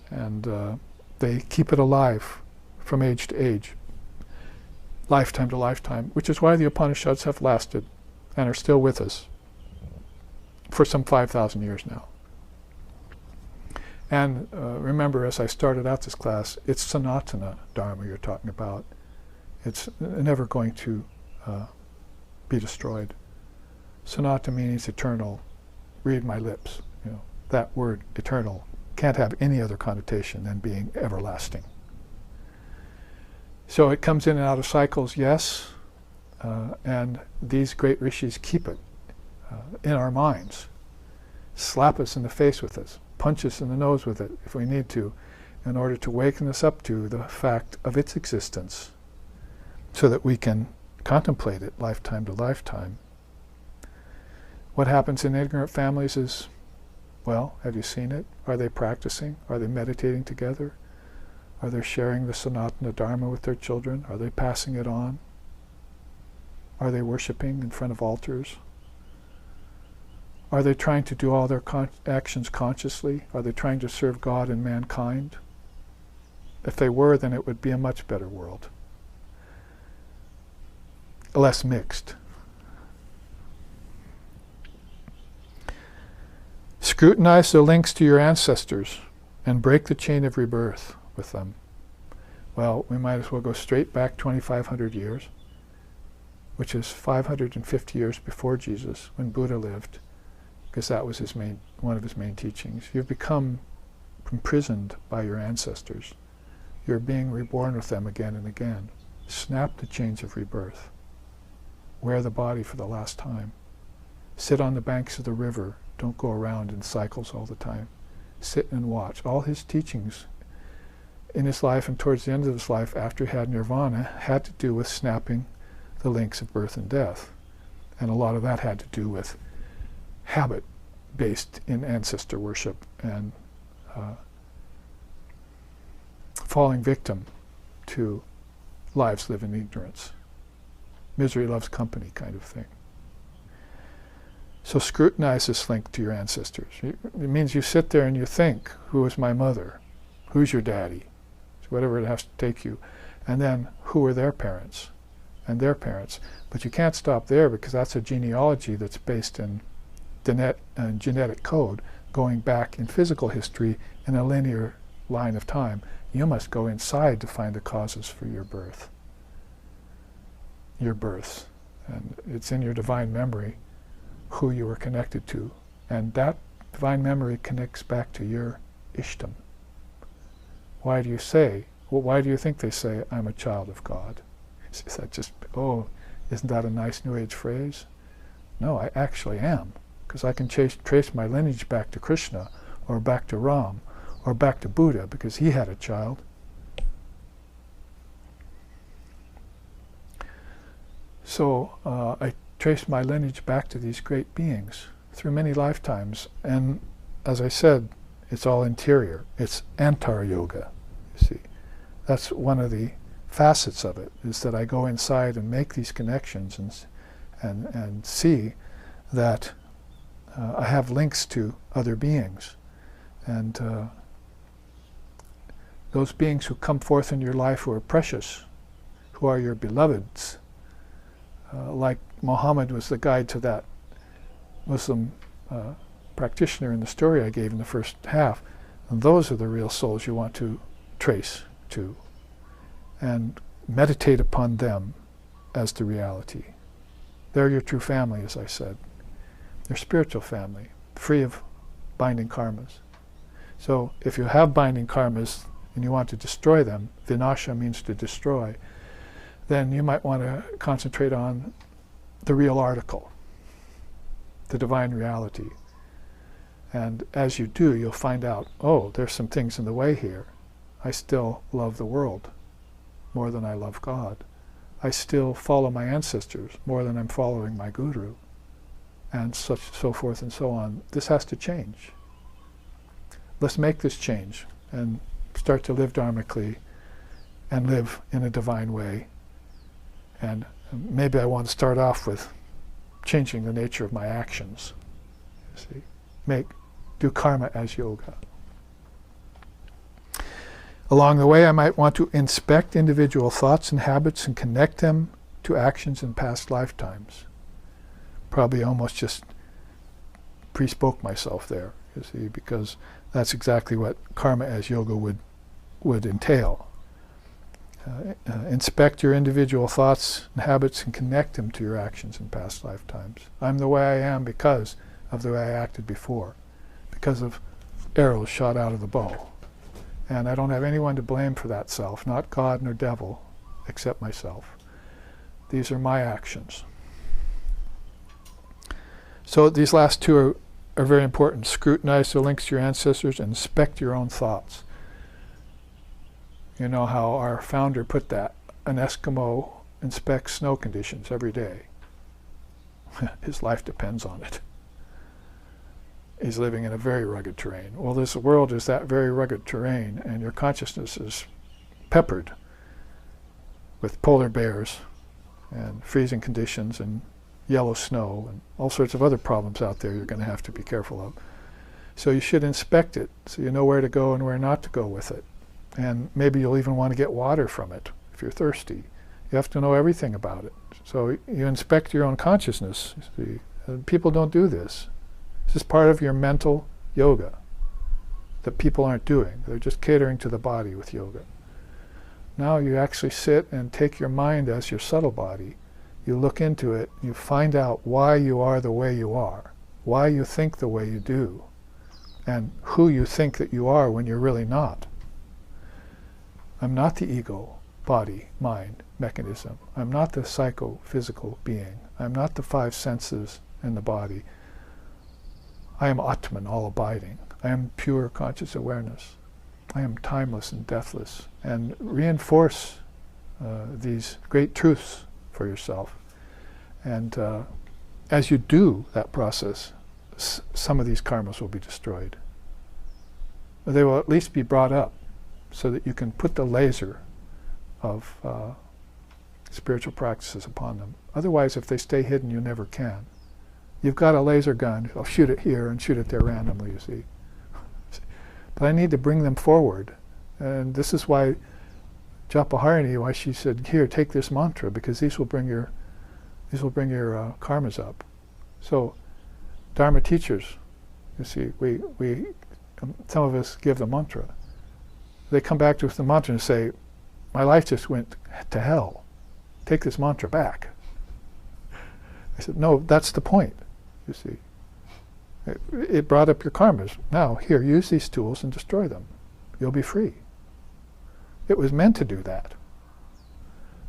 And they keep it alive from age to age, lifetime to lifetime, which is why the Upanishads have lasted and are still with us for some 5,000 years now. And remember, as I started out this class, it's Sanatana Dharma you're talking about. It's never going to be destroyed. Sanatana means eternal. Read my lips. You know, that word, eternal, can't have any other connotation than being everlasting. So it comes in and out of cycles, yes, and these great rishis keep it in our minds, slap us in the face with it, punch us in the nose with it if we need to, in order to waken us up to the fact of its existence, so that we can contemplate it lifetime to lifetime. What happens in ignorant families is, well, have you seen it? Are they practicing? Are they meditating together? Are they sharing the Sanatana Dharma with their children? Are they passing it on? Are they worshipping in front of altars? Are they trying to do all their actions consciously? Are they trying to serve God and mankind? If they were, then it would be a much better world. Less mixed. Scrutinize the links to your ancestors and break the chain of rebirth with them. Well, we might as well go straight back 2,500 years, which is 550 years before Jesus, when Buddha lived, because that was one of his main teachings. You've become imprisoned by your ancestors. You're being reborn with them again and again. Snap the chains of rebirth. Wear the body for the last time. Sit on the banks of the river. Don't go around in cycles all the time. Sit and watch. All his teachings in his life and towards the end of his life, after he had nirvana, had to do with snapping the links of birth and death. And a lot of that had to do with habit based in ancestor worship and falling victim to lives lived in ignorance. Misery loves company kind of thing. So scrutinize this link to your ancestors. It means you sit there and you think, who is my mother? Who's your daddy? Whatever it has to take you. And then, who are their parents? And their parents. But you can't stop there, because that's a genealogy that's based in genetic code, going back in physical history in a linear line of time. You must go inside to find the causes for your birth. Your births. And it's in your divine memory who you were connected to. And that divine memory connects back to your Ishtam. Why do you think they say, I'm a child of God? Is that just, isn't that a nice New Age phrase? No, I actually am. Because I can trace my lineage back to Krishna, or back to Ram, or back to Buddha, because he had a child. So I trace my lineage back to these great beings through many lifetimes. And as I said, it's all interior. It's antar yoga, you see. That's one of the facets of it, is that I go inside and make these connections and see that I have links to other beings. And those beings who come forth in your life who are precious, who are your beloveds, like Muhammad was the guide to that Muslim practitioner in the story I gave in the first half. And those are the real souls you want to trace to and meditate upon them as the reality. They're your true family, as I said. They're spiritual family, free of binding karmas. So if you have binding karmas and you want to destroy them, vinasha means to destroy, then you might want to concentrate on the real article, the divine reality. And as you do, you'll find out, oh, there's some things in the way here. I still love the world more than I love God. I still follow my ancestors more than I'm following my guru, and so forth and so on. This has to change. Let's make this change and start to live dharmically and live in a divine way. And maybe I want to start off with changing the nature of my actions. You see, do karma as yoga. Along the way, I might want to inspect individual thoughts and habits and connect them to actions in past lifetimes. Probably almost just pre-spoke myself there, you see, because that's exactly what karma as yoga would entail. Inspect your individual thoughts and habits and connect them to your actions in past lifetimes. I'm the way I am because of the way I acted before, because of arrows shot out of the bow. And I don't have anyone to blame for that self, not God nor devil, except myself. These are my actions. So these last two are very important. Scrutinize the links to your ancestors and inspect your own thoughts. You know how our founder put that. An Eskimo inspects snow conditions every day. His life depends on it. He's living in a very rugged terrain. Well, this world is that very rugged terrain, and your consciousness is peppered with polar bears and freezing conditions and yellow snow and all sorts of other problems out there you're going to have to be careful of. So you should inspect it so you know where to go and where not to go with it. And maybe you'll even want to get water from it if you're thirsty. You have to know everything about it. So you inspect your own consciousness. See, people don't do this. This is part of your mental yoga that people aren't doing. They're just catering to the body with yoga. Now you actually sit and take your mind as your subtle body. You look into it, you find out why you are the way you are, why you think the way you do, and who you think that you are when you're really not. I'm not the ego, body, mind, mechanism. I'm not the psychophysical being. I'm not the five senses and the body. I am Atman, all abiding. I am pure conscious awareness. I am timeless and deathless. And reinforce these great truths for yourself. And as you do that process, some of these karmas will be destroyed. They will at least be brought up so that you can put the laser of spiritual practices upon them. Otherwise, if they stay hidden, you never can. You've got a laser gun, I'll shoot it here and shoot it there randomly, you see. But I need to bring them forward. And this is why Japaharini, why she said, here, take this mantra, because these will bring your karmas up. So, Dharma teachers, you see, some of us give the mantra. They come back to us with the mantra and say, my life just went to hell. Take this mantra back. I said, no, that's the point, you see. It brought up your karmas. Now, here, use these tools and destroy them. You'll be free. It was meant to do that.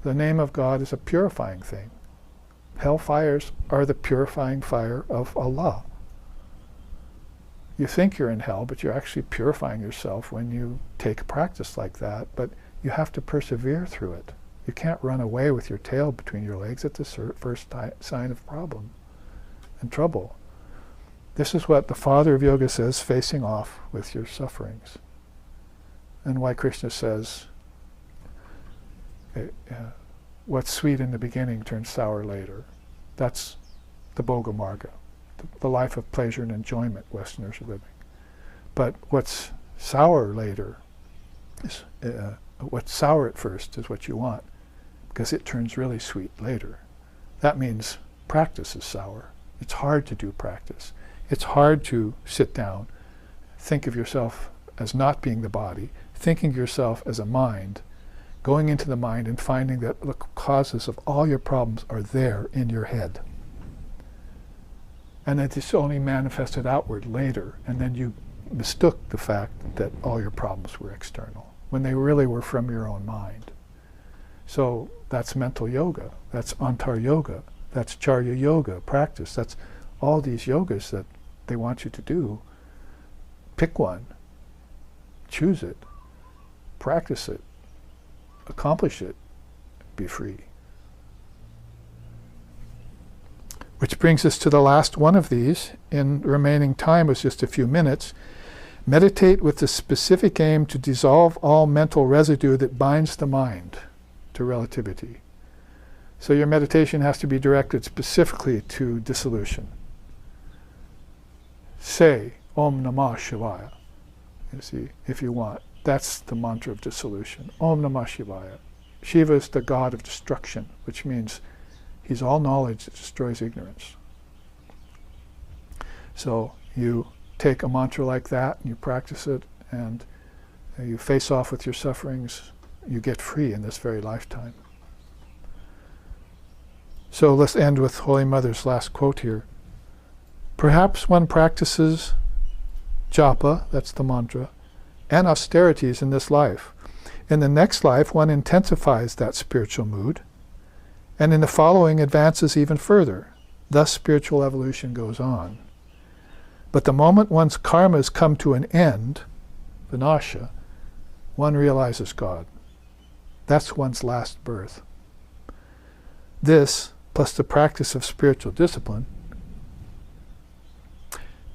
The name of God is a purifying thing. Hellfires are the purifying fire of Allah. You think you're in hell, but you're actually purifying yourself when you take a practice like that, but you have to persevere through it. You can't run away with your tail between your legs at the first sign of problem and trouble. This is what the father of yoga says, facing off with your sufferings. And why Krishna says, what's sweet in the beginning turns sour later. That's the Bhoga Marga, the life of pleasure and enjoyment Westerners are living. But what's sour later, is, what's sour at first is what you want, because it turns really sweet later. That means practice is sour. It's hard to do practice. It's hard to sit down, think of yourself as not being the body, thinking of yourself as a mind, going into the mind and finding that the causes of all your problems are there in your head. And that it's only manifested outward later, and then you mistook the fact that all your problems were external, when they really were from your own mind. So that's mental yoga, that's antar yoga, that's charya yoga practice, that's all these yogas that they want you to do. Pick one, choose it, practice it, accomplish it, be free. Which brings us to the last one of these. In remaining time was just a few minutes. Meditate with the specific aim to dissolve all mental residue that binds the mind to relativity. So your meditation has to be directed specifically to dissolution. Say Om Namah Shivaya, you see, if you want. That's the mantra of dissolution. Om Namah Shivaya. Shiva is the god of destruction, which means he's all knowledge that destroys ignorance. So you take a mantra like that and you practice it and you face off with your sufferings. You get free in this very lifetime. So let's end with Holy Mother's last quote here. Perhaps one practices japa, that's the mantra, and austerities in this life. In the next life, one intensifies that spiritual mood, and in the following advances even further. Thus spiritual evolution goes on. But the moment one's karmas come to an end, vinasha, one realizes God. That's one's last birth. This, plus the practice of spiritual discipline,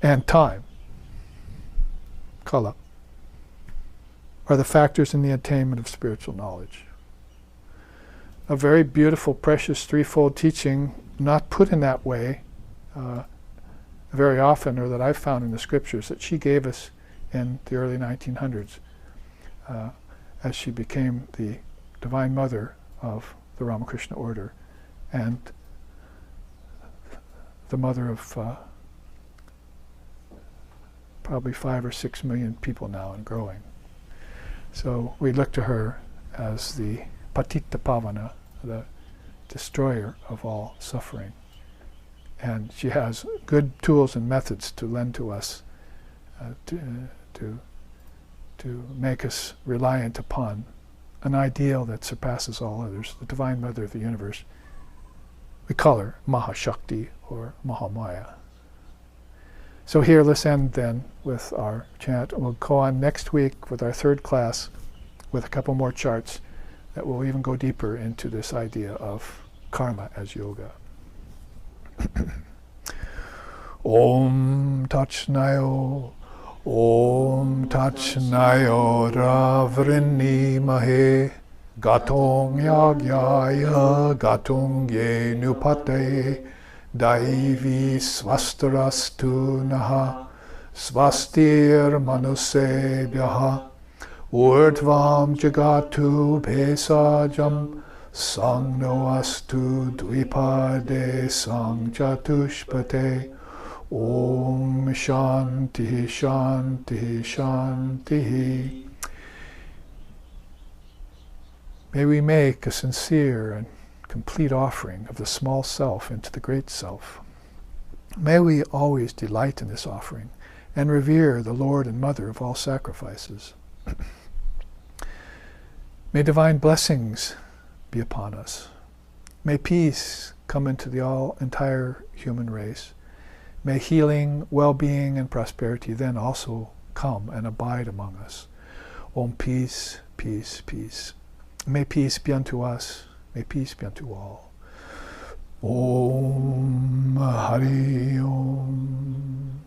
and time, kala, are the factors in the attainment of spiritual knowledge. A very beautiful, precious, threefold teaching, not put in that way very often, or that I've found in the scriptures, that she gave us in the early 1900s as she became the Divine Mother of the Ramakrishna order and the mother of probably 5 or 6 million people now and growing. So we look to her as the Patitta Pavana, the destroyer of all suffering. And she has good tools and methods to lend to us to make us reliant upon an ideal that surpasses all others, the Divine Mother of the universe. We call her Mahashakti or Mahamaya. So here, let's end then with our chant. We'll go on next week with our third class with a couple more charts that will even go deeper into this idea of karma as yoga. Om Tachnayo, Om Tachnayo Ravrini Mahe, Gatong Yagyaya, Gatong Ye Nupate, Daivi Swastarastu Naha, Swastir Manusebhyaha, Urdvam Jagatu Bhesajam, Sangno Astu Dvipade Sangjatushpate, Om Shanti Shanti Shanti. May we make a sincere and complete offering of the small self into the great self. May we always delight in this offering and revere the Lord and Mother of all sacrifices. May divine blessings be upon us. May peace come into the entire human race. May healing, well-being, and prosperity then also come and abide among us. Om peace, peace, peace. May peace be unto us. May peace be unto all. Om Hari Om.